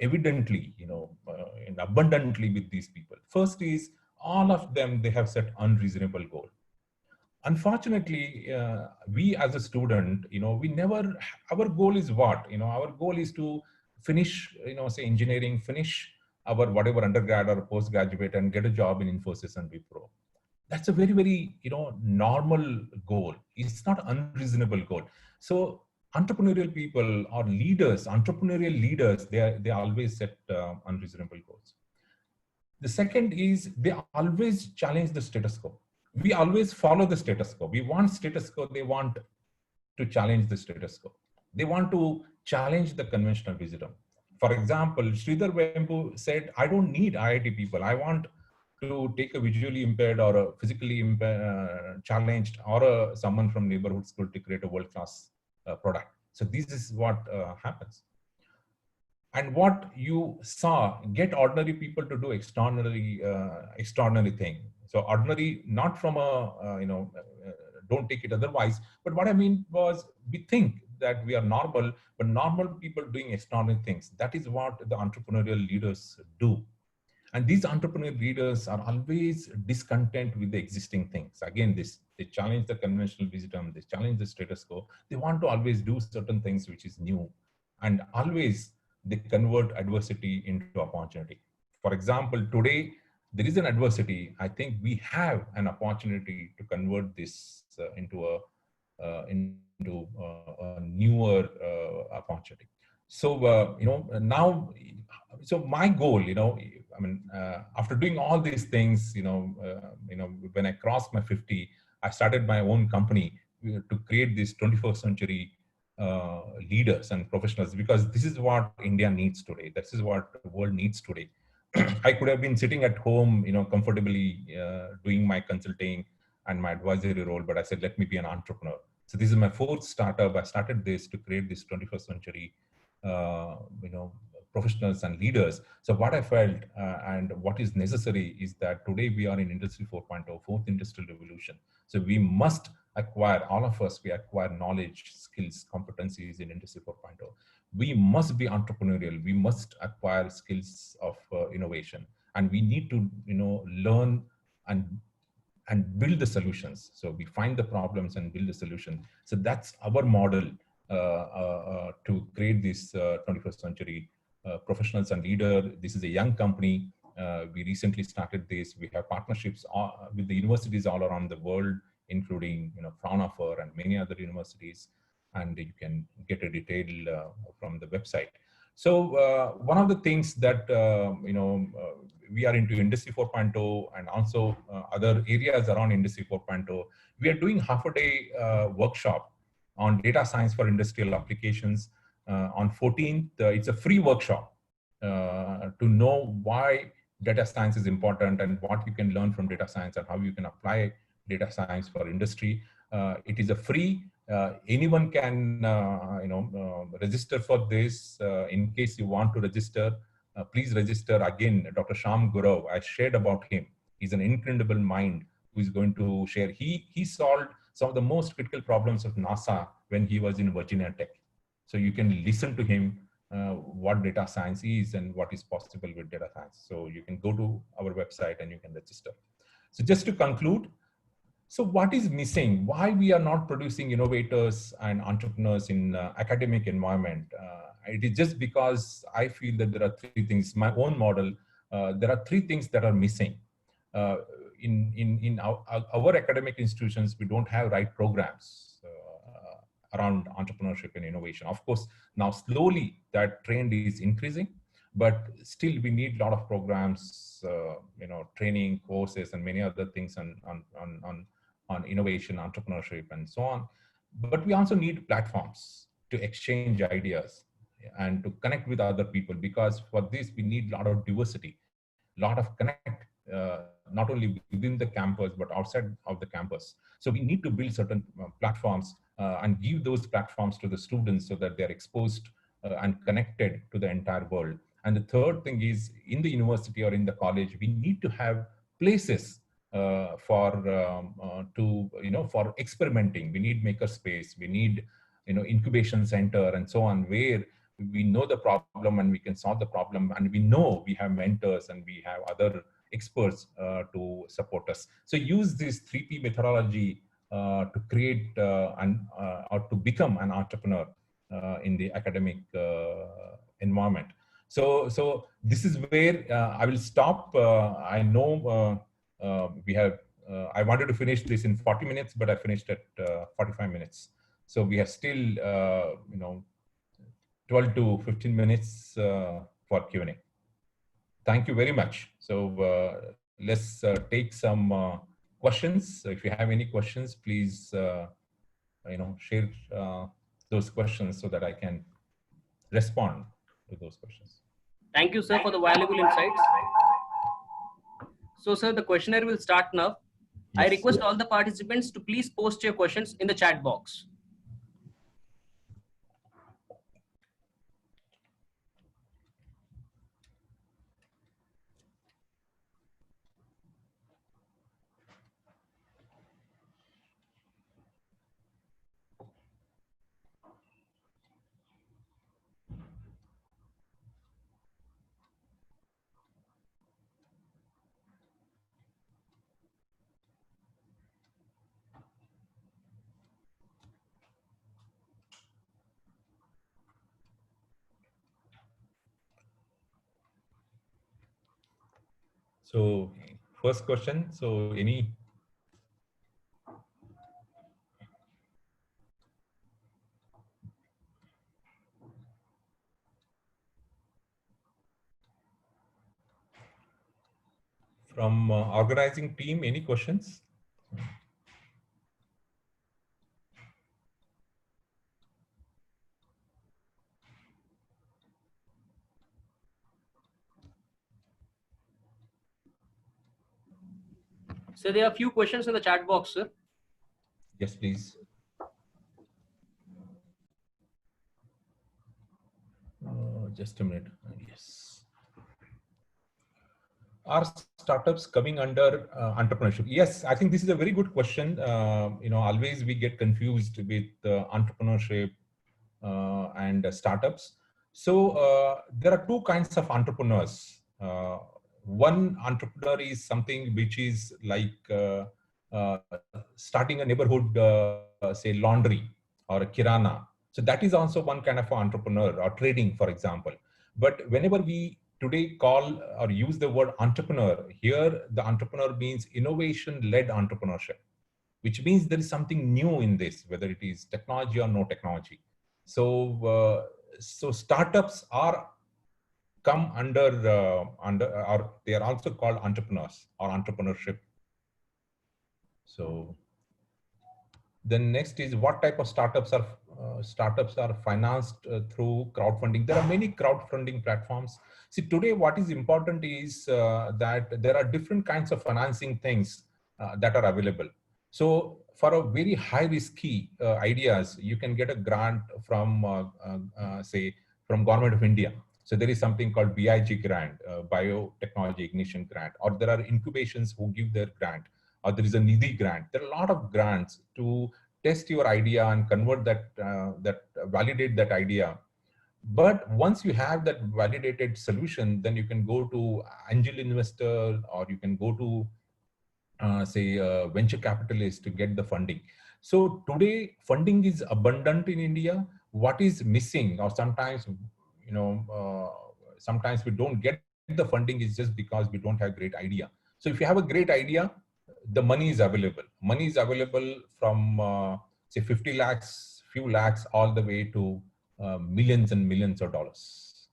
evidently, and abundantly with these people. First is, all of them, they have set unreasonable goal. Unfortunately, we as a student, we never, our goal is what? Our goal is to finish, say engineering, finish our whatever undergrad or postgraduate and get a job in Infosys and Wipro. That's a very, very, normal goal. It's not unreasonable goal. So entrepreneurial people or leaders, entrepreneurial leaders, they always set unreasonable goals. The second is, they always challenge the status quo. We always follow the status quo. We want status quo. They want to challenge the status quo. They want to challenge the conventional wisdom. For example, Sridhar Vembu said, I don't need IIT people. I want to take a visually impaired or a physically challenged or someone from neighborhood school to create a world-class product. So this is what happens. And what you saw, get ordinary people to do extraordinary thing. So ordinary, not from don't take it otherwise. But what I mean was, we think that we are normal, but normal people doing extraordinary things. That is what the entrepreneurial leaders do. And these entrepreneurial leaders are always discontent with the existing things. Again, they challenge the conventional wisdom, they challenge the status quo. They want to always do certain things which is new. And always they convert adversity into opportunity. For example, today, there is an adversity. I think we have an opportunity to convert this into a newer opportunity. So, now, so my goal, after doing all these things, when I crossed my 50, I started my own company to create this 21st century leaders and professionals, because this is what India needs today. This is what the world needs today. I could have been sitting at home, comfortably doing my consulting and my advisory role, but I said, let me be an entrepreneur. So this is my 4th startup. I started this to create this 21st century, professionals and leaders. So what I felt and what is necessary is that today we are in Industry 4.0, 4th industrial revolution. So we must acquire, all of us, we acquire knowledge, skills, competencies in Industry 4.0. We must be entrepreneurial. We must acquire skills of innovation, and we need to, learn and build the solutions. So we find the problems and build the solution. So that's our model to create this 21st century professionals and leader. This is a young company. We recently started this. We have partnerships with the universities all around the world, including Fraunhofer and many other universities, and you can get a detail from the website. So one of the things that we are into Industry 4.0 and also other areas around Industry 4.0. We are doing half-a-day workshop on data science for industrial applications. On 14th, it's a free workshop to know why data science is important and what you can learn from data science and how you can apply data science for industry. It is a free. Anyone can register for this. In case you want to register, please register. Again, Dr. Shyam Gurav, I shared about him. He's an incredible mind who is going to share. He solved some of the most critical problems of NASA when he was in Virginia Tech. So you can listen to him, what data science is and what is possible with data science. So you can go to our website and you can register. So just to conclude, so what is missing? Why we are not producing innovators and entrepreneurs in academic environment? It is just because I feel that there are 3 things. My own model, there are 3 things that are missing. in our academic institutions, we don't have right programs around entrepreneurship and innovation. Of course, now slowly that trend is increasing, but still we need a lot of programs, training courses and many other things on innovation, entrepreneurship, and so on. But we also need platforms to exchange ideas and to connect with other people, because for this we need a lot of diversity, a lot of connect, not only within the campus but outside of the campus. So we need to build certain platforms and give those platforms to the students so that they're exposed and connected to the entire world. And the third thing is, in the university or in the college, we need to have places for experimenting. We need makerspace, we need incubation center and so on, where we know the problem and we can solve the problem, and we know we have mentors and we have other experts to support us. So use this 3P methodology to create or to become an entrepreneur in the academic environment. So this is where I will stop. I know we have, I wanted to finish this in 40 minutes, but I finished at 45 minutes. So we have still, 12 to 15 minutes for Q&A. Thank you very much. So let's take some questions. So if you have any questions, please, share those questions so that I can respond to those questions. Thank you, sir, for the valuable insights. So, sir, the questionnaire will start now. Yes. I request all the participants to please post your questions in the chat box. So first question, so any? From organizing team, any questions? So there are a few questions in the chat box, sir. Yes, please. Just a minute. Yes. Are startups coming under entrepreneurship? Yes, I think this is a very good question. Always we get confused with entrepreneurship and startups. So there are two kinds of entrepreneurs. One entrepreneur is something which is like starting a neighborhood, say laundry or a kirana. So that is also one kind of entrepreneur, or trading, for example. But whenever we today call or use the word entrepreneur, here the entrepreneur means innovation-led entrepreneurship, which means there is something new in this, whether it is technology or no technology. So startups are come under or they are also called entrepreneurs or entrepreneurship. So then next is, what type of startups are financed through crowdfunding? There are many crowdfunding platforms. See, today what is important is that there are different kinds of financing things that are available. So for a very high risky ideas, you can get a grant from say from Government of India. So there is something called BIG grant, Biotechnology Ignition Grant, or there are incubations who give their grant, or there is a Nidhi grant. There are a lot of grants to test your idea and convert that, validate that idea. But once you have that validated solution, then you can go to angel investor, or you can go to say venture capitalist to get the funding. So today funding is abundant in India. What is missing, or sometimes sometimes we don't get the funding, is just because we don't have great idea. So if you have a great idea, the money is available. Money is available from say 50 lakhs, few lakhs, all the way to millions and millions of dollars.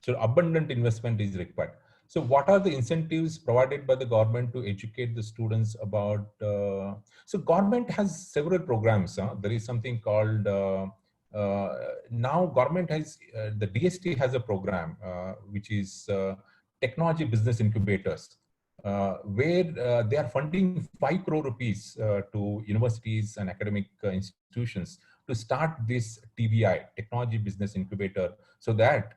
So abundant investment is required. So what are the incentives provided by the government to educate the students about? So government has several programs. There is something called now government has the DST has a program which is technology business incubators, where they are funding 5 crore rupees to universities and academic institutions to start this TBI, technology business incubator, so that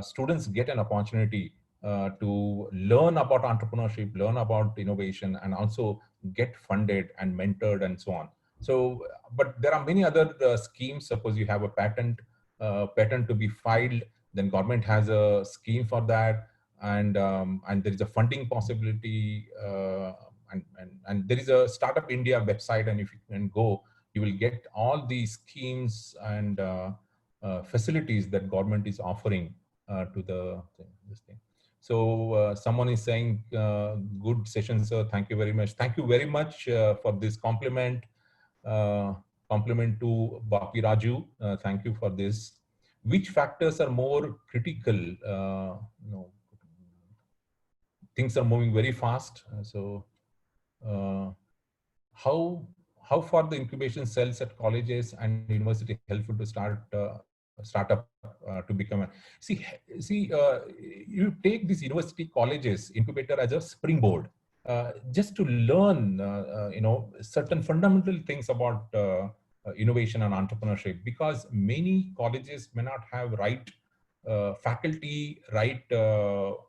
students get an opportunity to learn about entrepreneurship, learn about innovation, and also get funded and mentored and so on. So, but there are many other schemes. Suppose you have a patent to be filed, then government has a scheme for that, and there is a funding possibility, and there is a Startup India website, and if you can go, you will get all these schemes and facilities that government is offering to this thing. So someone is saying, good session, sir. Thank you very much. Thank you very much for this compliment. Compliment to Bapi Raju. Thank you for this. Which factors are more critical? Things are moving very fast. How far the incubation cells at colleges and university helpful to start startup to become a you take these university colleges incubator as a springboard just to learn certain fundamental things about innovation and entrepreneurship, because many colleges may not have right faculty, right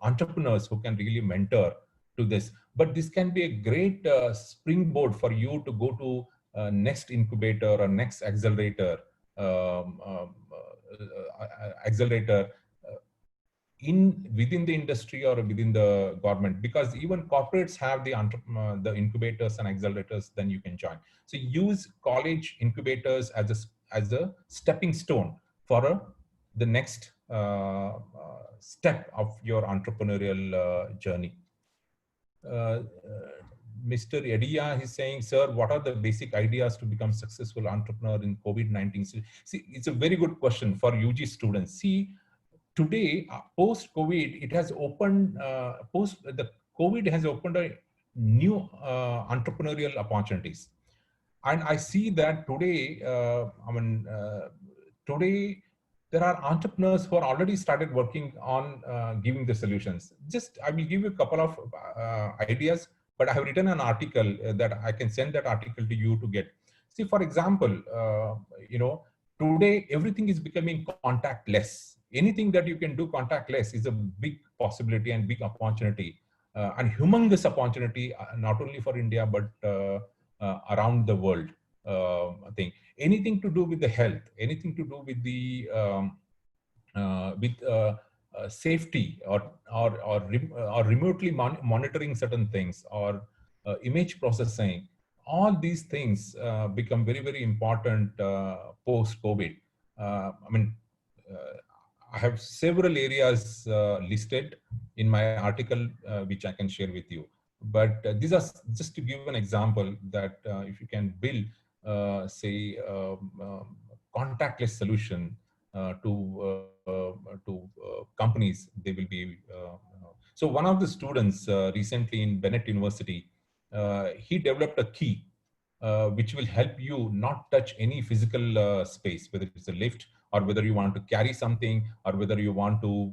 entrepreneurs who can really mentor to this. But this can be a great springboard for you to go to next incubator or next accelerator within the industry or within the government, because even corporates have the incubators and accelerators, then you can join. So use college incubators as a stepping stone for the next step of your entrepreneurial journey. Mr. Edia is saying, sir, what are the basic ideas to become successful entrepreneur in COVID-19? See, it's a very good question for UG students. See, today, post-COVID, it has opened, the COVID has opened a new entrepreneurial opportunities. And I see that today, today, there are entrepreneurs who are already started working on giving the solutions. I will give you a couple of ideas, but I have written an article that I can send that article to you to get. See, for example, today everything is becoming contactless. Anything that you can do contactless is a big possibility and big opportunity, and humongous opportunity, not only for India, but around the world. I think anything to do with the health, anything to do with the safety or remotely monitoring certain things, or image processing, all these things become very, very important post-COVID. I have several areas listed in my article, which I can share with you. But these are just to give an example that if you can build, say, contactless solution to companies, they will be. So one of the students recently in Bennett University, he developed a key which will help you not touch any physical space, whether it's a lift or whether you want to carry something or whether you want to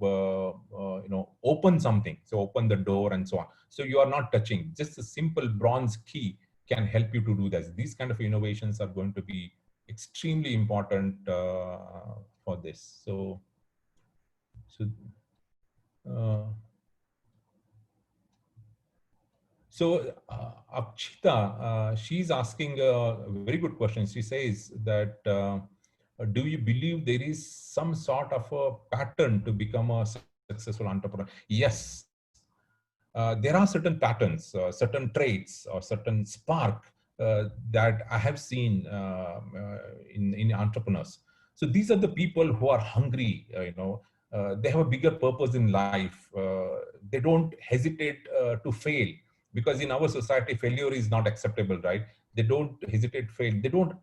open something. So open the door and so on. So you are not touching. Just a simple bronze key can help you to do this. These kind of innovations are going to be extremely important for this. So Akshita, she's asking a very good question. She says that, do you believe there is some sort of a pattern to become a successful entrepreneur? Yes. There are certain patterns, certain traits, or certain spark that I have seen in entrepreneurs. So these are the people who are hungry, they have a bigger purpose in life. They don't hesitate to fail. because in our society, failure is not acceptable, right? They don't hesitate fail. They don't,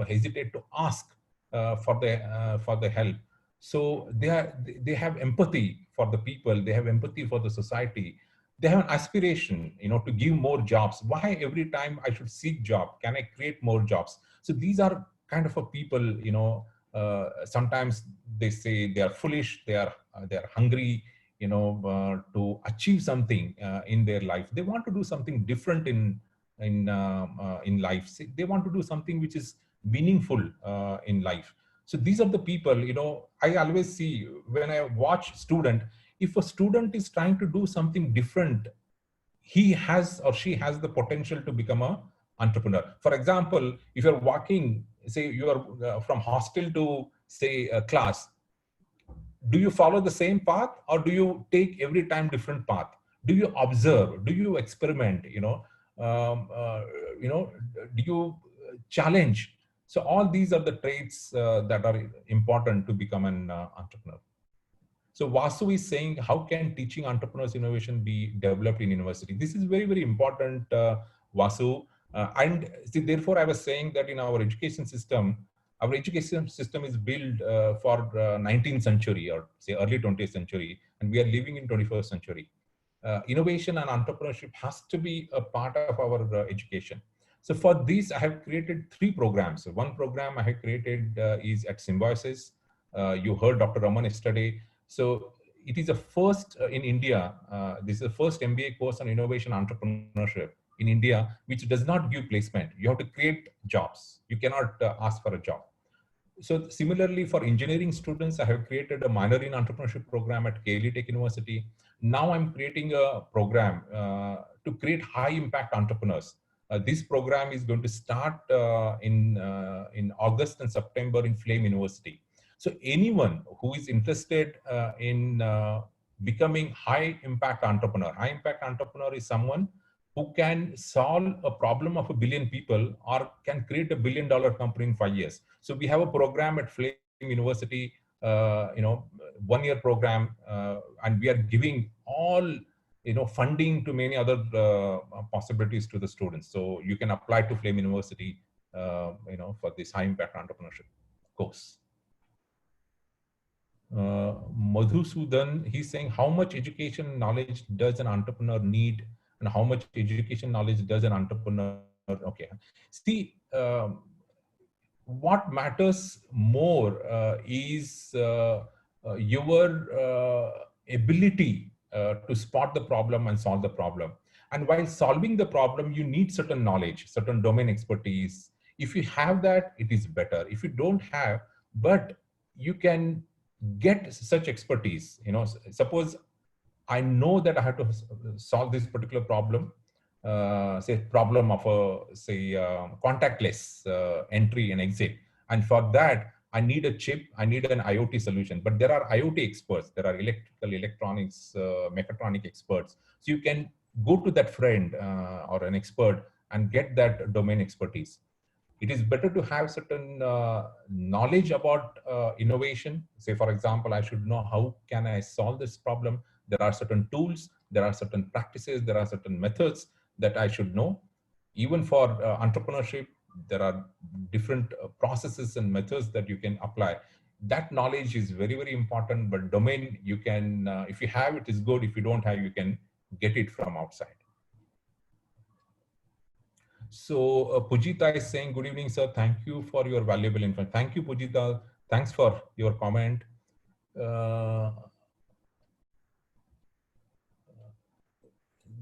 hesitate to ask for the help. So they have empathy for the people. They have empathy for the society. They have an aspiration, to give more jobs. Why every time I should seek job? Can I create more jobs? So these are kind of a people, sometimes they say they are foolish, they are hungry, to achieve something in their life. They want to do something different in life. They want to do something which is meaningful in life. So these are the people, I always see when I watch student, if a student is trying to do something different, he has or she has the potential to become a entrepreneur. For example, if you're walking, say you are from hostel to say a class, do you follow the same path, or do you take every time different path? Do you observe? Do you experiment? Do you challenge? So all these are the traits that are important to become an entrepreneur. So Vasu is saying, how can teaching entrepreneurs innovation be developed in university? This is very, very important, Vasu. And see, therefore, I was saying that in our education system is built for 19th century, or say early 20th century, and we are living in 21st century. Innovation and entrepreneurship has to be a part of our education. So for this, I have created 3 programs. So one program I have created is at Symbiosis. You heard Dr. Raman yesterday. So it is the first in India. This is the first MBA course on innovation entrepreneurship in India, which does not give placement. You have to create jobs. You cannot ask for a job. So similarly, for engineering students, I have created a minor in entrepreneurship program at KLE Tech University. Now I'm creating a program to create high impact entrepreneurs. This program is going to start in August and September in Flame University. So anyone who is interested in becoming high impact entrepreneur is someone who can solve a problem of 1 billion people, or can create $1 billion company in 5 years. So we have a program at Flame University, 1-year program, and we are giving all funding to many other possibilities to the students. So you can apply to Flame University, for this high impact entrepreneurship course. Madhusudan, he's saying, how much education knowledge does an entrepreneur need, and how much education knowledge does an entrepreneur? Okay, see, what matters more is your ability to spot the problem and solve the problem. And while solving the problem, you need certain knowledge, certain domain expertise. If you have that, it is better. If you don't have, but you can get such expertise. Suppose I know that I have to solve this particular problem, say problem of contactless entry and exit. And for that, I need a chip, I need an IoT solution. But there are IoT experts, there are electrical, electronics, mechatronic experts. So you can go to that friend or an expert and get that domain expertise. It is better to have certain knowledge about innovation. Say, for example, I should know how can I solve this problem. There are certain tools, there are certain practices, there are certain methods that I should know. Even for entrepreneurship, there are different processes and methods that you can apply. That knowledge is very, very important, but domain, you can, if you have it is good. If you don't have, you can get it from outside. So Pujita is saying, good evening, sir. Thank you for your valuable information. Thank you, Pujita. Thanks for your comment.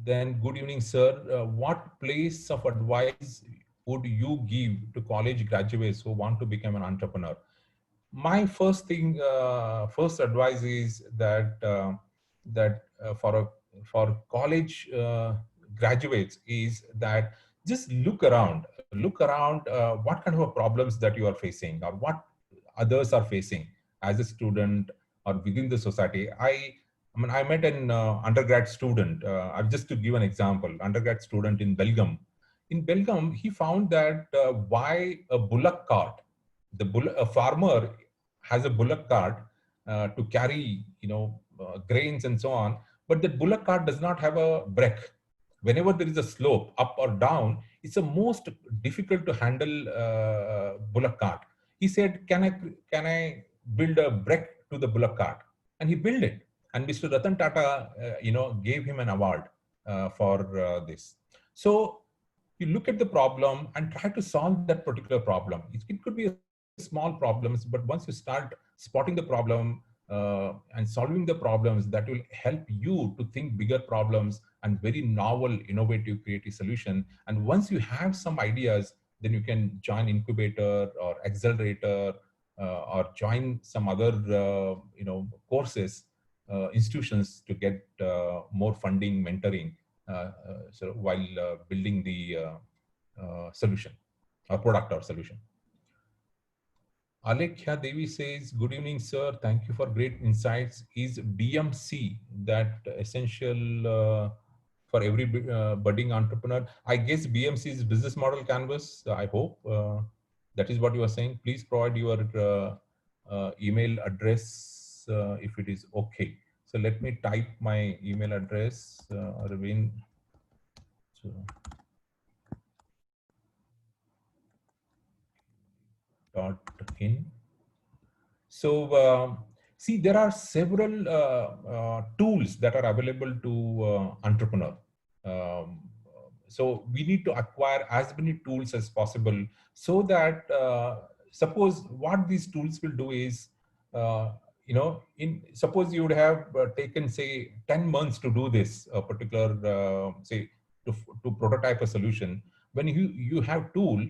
Then good evening, sir. What place of advice would you give to college graduates who want to become an entrepreneur? My first advice is that for college graduates is that just look around what kind of problems that you are facing, or what others are facing as a student or within the society. I met an undergrad student, just to give an example, undergrad student in Belgium. In Belgium, he found that why a bullock cart, a farmer has a bullock cart to carry, grains and so on, but the bullock cart does not have a brake. whenever there is a slope up or down, it's the most difficult to handle bullock cart. He said, can I build a brick to the bullock cart? And he built it. And Mr. Ratan Tata, gave him an award for this. So you look at the problem and try to solve that particular problem. It could be small problems, but once you start spotting the problem and solving the problems, that will help you to think bigger problems and very novel, innovative, creative solution. And once you have some ideas, then you can join incubator or accelerator or join some other, courses, institutions to get more funding, mentoring, so while building the solution or product or solution. Alekhya Devi says, good evening, sir. Thank you for great insights. Is BMC that essential for every budding entrepreneur? I guess BMC is business model canvas. I hope that is what you are saying. Please provide your email address if it is okay. So let me type my email address, Arvind. .in. So see, there are several tools that are available to entrepreneur. So we need to acquire as many tools as possible, so that suppose what these tools will do is, suppose you would have taken, say, 10 months to do this particular, say, to prototype a solution. When you have tool,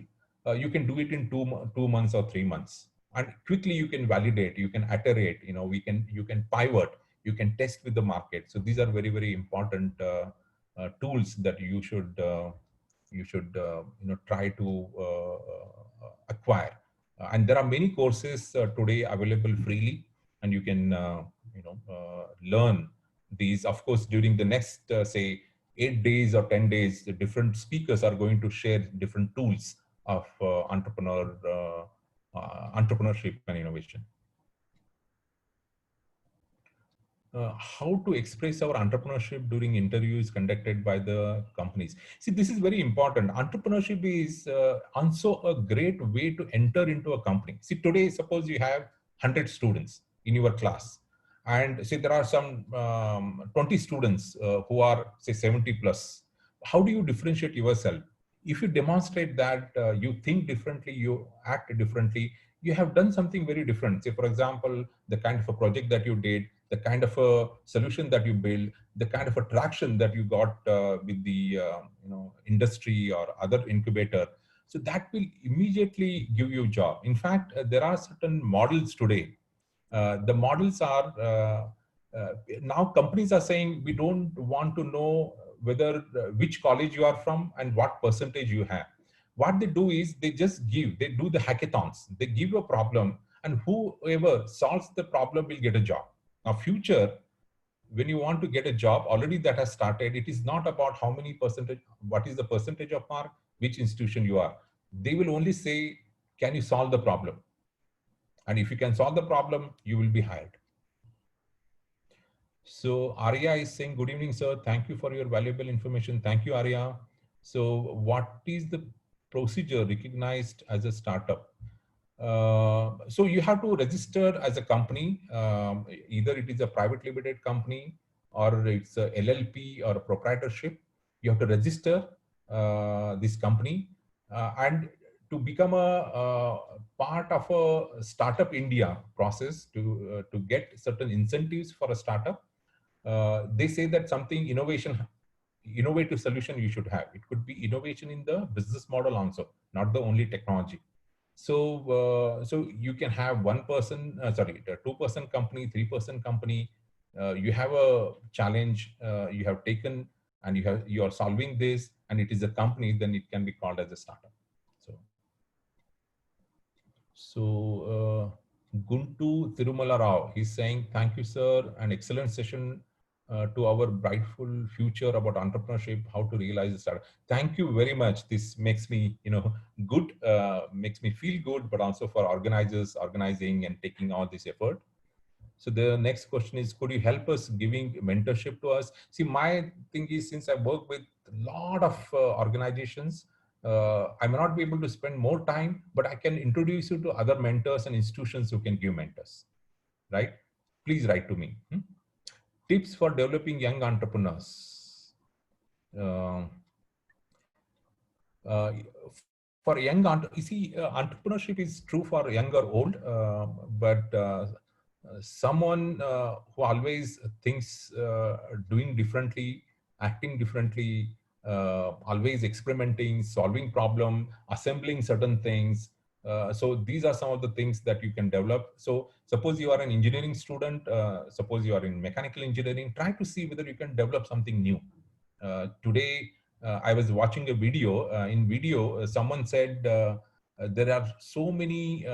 you can do it in 2 months or 3 months, and quickly you can validate, you can iterate, you can pivot, you can test with the market. So these are very, very important tools that you should try to acquire. And there are many courses today available freely, and you can learn these. Of course, during the next say 8 days or 10 days, the different speakers are going to share different tools of entrepreneurship and innovation. How to express our entrepreneurship during interviews conducted by the companies. See, this is very important. Entrepreneurship is also a great way to enter into a company. See, today, suppose you have 100 students in your class, and say there are some 20 students who are, say, 70 plus. How do you differentiate yourself? If you demonstrate that you think differently, you act differently, you have done something very different. Say, for example, the kind of a project that you did, the kind of a solution that you build, the kind of attraction that you got with the industry or other incubator. So that will immediately give you a job. In fact, there are certain models today. The models are now companies are saying, we don't want to know whether which college you are from and what percentage you have. What they do is they do the hackathons. They give you a problem, and whoever solves the problem will get a job. Now, future, when you want to get a job, already that has started. It is not about how many percentage, what is the percentage of mark, which institution you are. They will only say, can you solve the problem? And if you can solve the problem, you will be hired. So Arya is saying, good evening, sir. Thank you for your valuable information. Thank you, Arya. So what is the procedure recognized as a startup? So you have to register as a company. Either it is a private limited company or it's a LLP or a proprietorship. You have to register this company and to become a part of a Startup India process to get certain incentives for a startup. They say that something innovative solution you should have. It could be innovation in the business model also, not the only technology. So, so you can have a 2-person company, 3-person company. You have a challenge you have taken, and you are solving this, and it is a company. Then it can be called as a startup. So Guntu Tirumala Rao, he's saying, thank you, sir, an excellent session to our brightful future about entrepreneurship, how to realize the startup. Thank you very much. This makes me, good, makes me feel good, but also for organizers, organizing and taking all this effort. So the next question is, could you help us giving mentorship to us? See, my thing is, since I work with a lot of organizations, I may not be able to spend more time, but I can introduce you to other mentors and institutions who can give mentors, right? Please write to me. Tips for developing young entrepreneurs. Uh, uh, for young, you see, entrepreneurship is true for young or old, but someone who always thinks doing differently, acting differently, always experimenting, solving problem, assembling certain things. So these are some of the things that you can develop. So suppose you are an engineering student, suppose you are in mechanical engineering, try to see whether you can develop something new. Today, I was watching a video. In video, someone said there are so many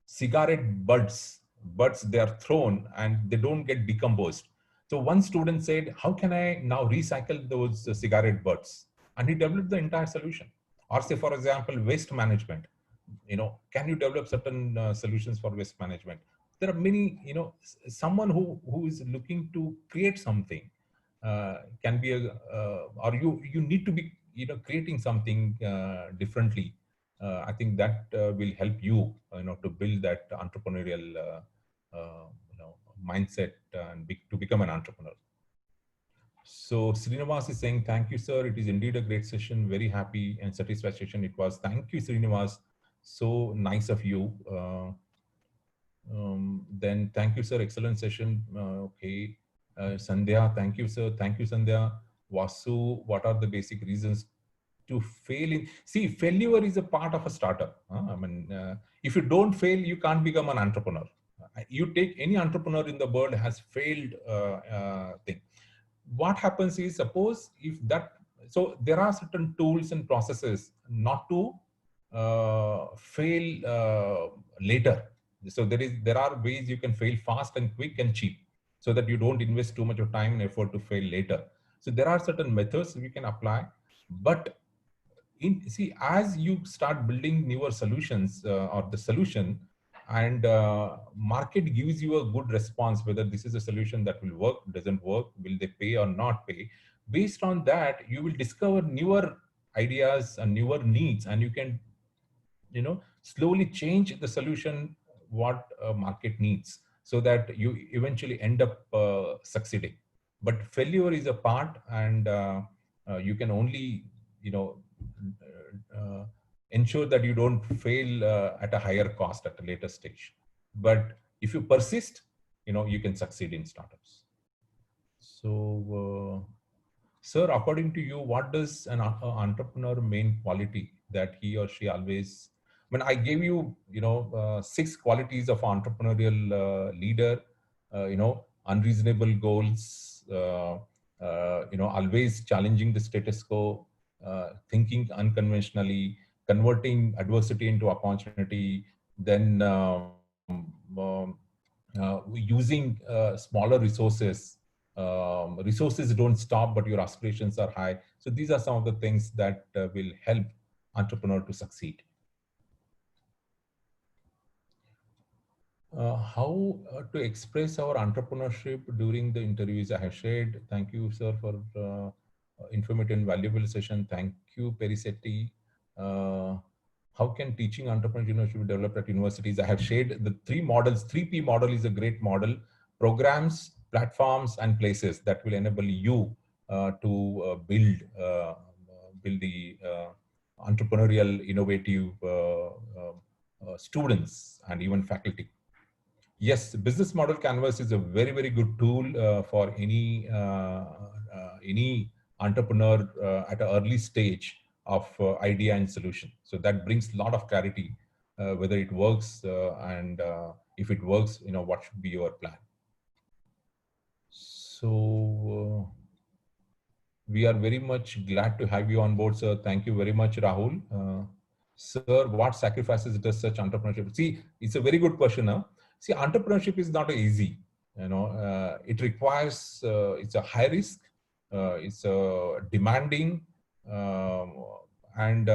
cigarette butts they are thrown and they don't get decomposed. So one student said, how can I now recycle those cigarette butts? And he developed the entire solution. Or say, for example, waste management. Can you develop certain solutions for waste management? There are many, someone who is looking to create something can be or you need to be, creating something differently. I think that will help you, to build that entrepreneurial, mindset and to become an entrepreneur. So Srinivas is saying, thank you, sir. It is indeed a great session. Very happy and satisfied session it was. Thank you, Srinivas. So nice of you. Then thank you, sir. Excellent session. Okay. Sandhya, thank you, sir. Thank you, Sandhya. Vasu, what are the basic reasons to fail in? See, failure is a part of a startup. I mean, if you don't fail, you can't become an entrepreneur. You take any entrepreneur in the world has failed thing. What happens is, suppose if that, so there are certain tools and processes not to fail later. So there are ways you can fail fast and quick and cheap, so that you don't invest too much of time and effort to fail later. So there are certain methods we can apply, but see, as you start building newer solutions or the solution, and market gives you a good response, whether this is a solution that will work, doesn't work, will they pay or not pay. Based on that, you will discover newer ideas and newer needs, and you can, slowly change the solution what market needs, so that you eventually end up succeeding. But failure is a part, and you can only, ensure that you don't fail at a higher cost at a later stage. But if you persist, you can succeed in startups. So, sir, according to you, what does an entrepreneur main quality that he or she always, when I gave you, 6 qualities of entrepreneurial leader, unreasonable goals, always challenging the status quo, thinking unconventionally, converting adversity into opportunity, then using smaller resources. Resources don't stop, but your aspirations are high. So these are some of the things that will help entrepreneur to succeed. How to express our entrepreneurship during the interviews I have shared. Thank you, sir, for informative and valuable session. Thank you, Perisetti. How can teaching entrepreneurship be developed at universities? I have shared the 3 models. 3P model is a great model. Programs, platforms, and places that will enable you to build the entrepreneurial, innovative students and even faculty. Yes, business model canvas is a very, very good tool for any entrepreneur at an early stage of idea and solution. So that brings a lot of clarity whether it works and if it works, what should be your plan. So we are very much glad to have you on board, sir. Thank you very much, Rahul. Sir, what sacrifices does such entrepreneurship? See, it's a very good question. Huh? See, entrepreneurship is not easy. It requires, it's a high risk, it's demanding, and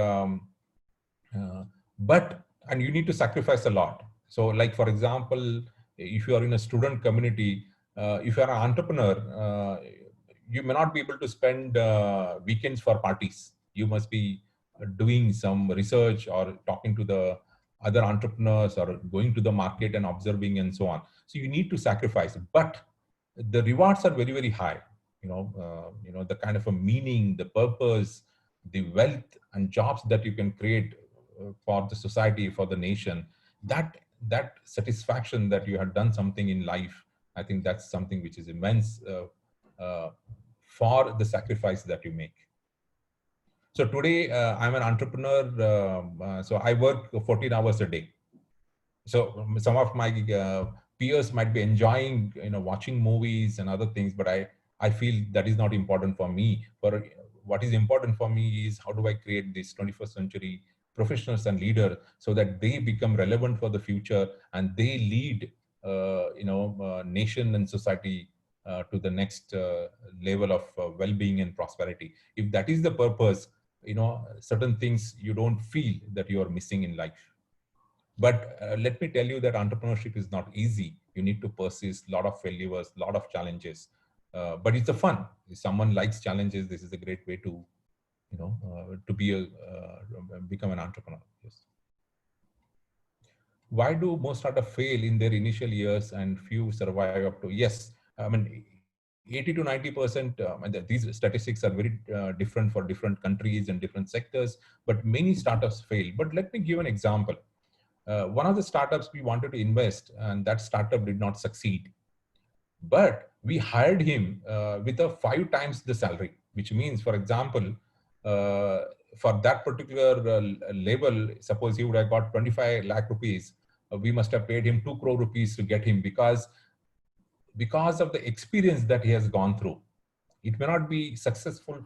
you need to sacrifice a lot. So, like for example, if you are in a student community, if you are an entrepreneur, you may not be able to spend weekends for parties. You must be doing some research or talking to the other entrepreneurs or going to the market and observing and so on. So you need to sacrifice, but the rewards are very, very high. The kind of a meaning, the purpose, the wealth and jobs that you can create for the society, for the nation, that satisfaction that you have done something in life, I think that's something which is immense for the sacrifice that you make. So today I'm an entrepreneur, so I work 14 hours a day. So some of my peers might be enjoying, watching movies and other things, but I feel that is not important for me. For what is important for me is how do I create this 21st century professionals and leaders so that they become relevant for the future and they lead, nation and society to the next level of well-being and prosperity. If that is the purpose, certain things you don't feel that you are missing in life. But let me tell you that entrepreneurship is not easy. You need to persist, a lot of failures, a lot of challenges. But it's a fun. If someone likes challenges, this is a great way to, to become an entrepreneur. Yes. Why do most startups fail in their initial years and few survive up to? Yes, I mean, 80 to 90%, these statistics are very different for different countries and different sectors, but many startups fail. But let me give an example. One of the startups we wanted to invest, and that startup did not succeed. But we hired him with a 5 times the salary, which means, for example, for that particular level, suppose he would have got 25 lakh rupees, we must have paid him 2 crore rupees to get him because of the experience that he has gone through. It may not be successful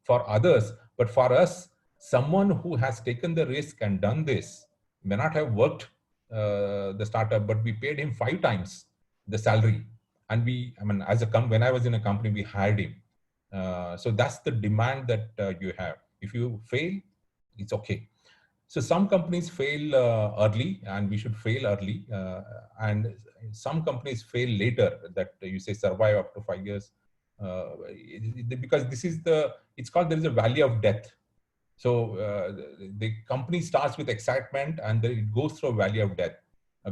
for others, but for us, someone who has taken the risk and done this may not have worked the startup, but we paid him 5 times the salary. And when I was in a company, we hired him. So that's the demand that you have. If you fail, it's okay. So some companies fail early, and we should fail early. And some companies fail later, that you say survive up to 5 years. Because it's called, there is a valley of death. So the company starts with excitement and then it goes through a valley of death.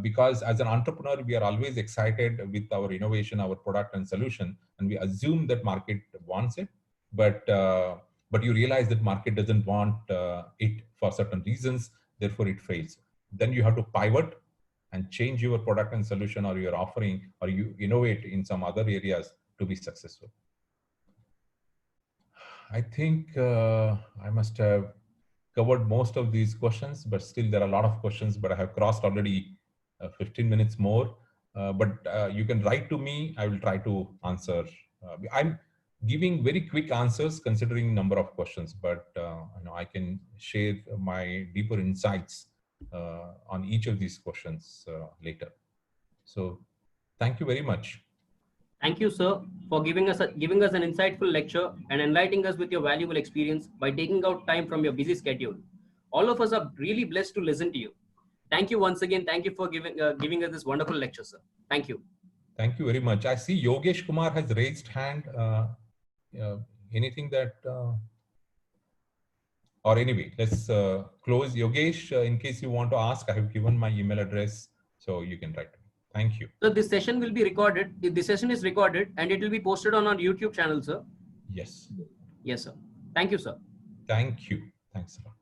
Because as an entrepreneur, we are always excited with our innovation, our product and solution, and we assume that market wants it, but you realize that market doesn't want it for certain reasons, therefore it fails. Then you have to pivot and change your product and solution or your offering, or you innovate in some other areas to be successful. I think I must have covered most of these questions, but still there are a lot of questions, but I have crossed already 15 minutes more. But you can write to me. I will try to answer. I'm giving very quick answers considering number of questions, but I can share my deeper insights on each of these questions later. So thank you very much. Thank you, sir, for giving us an insightful lecture and enlightening us with your valuable experience by taking out time from your busy schedule. All of us are really blessed to listen to you. Thank you once again. Thank you for giving us this wonderful lecture, sir. Thank you. Thank you very much. I see Yogesh Kumar has raised hand. Anything that, or anyway, let's close. Yogesh, in case you want to ask, I have given my email address, so you can write. Thank you. So this session will be recorded. This session is recorded and it will be posted on our YouTube channel, sir. Yes. Yes, sir. Thank you, sir. Thank you. Thanks a lot.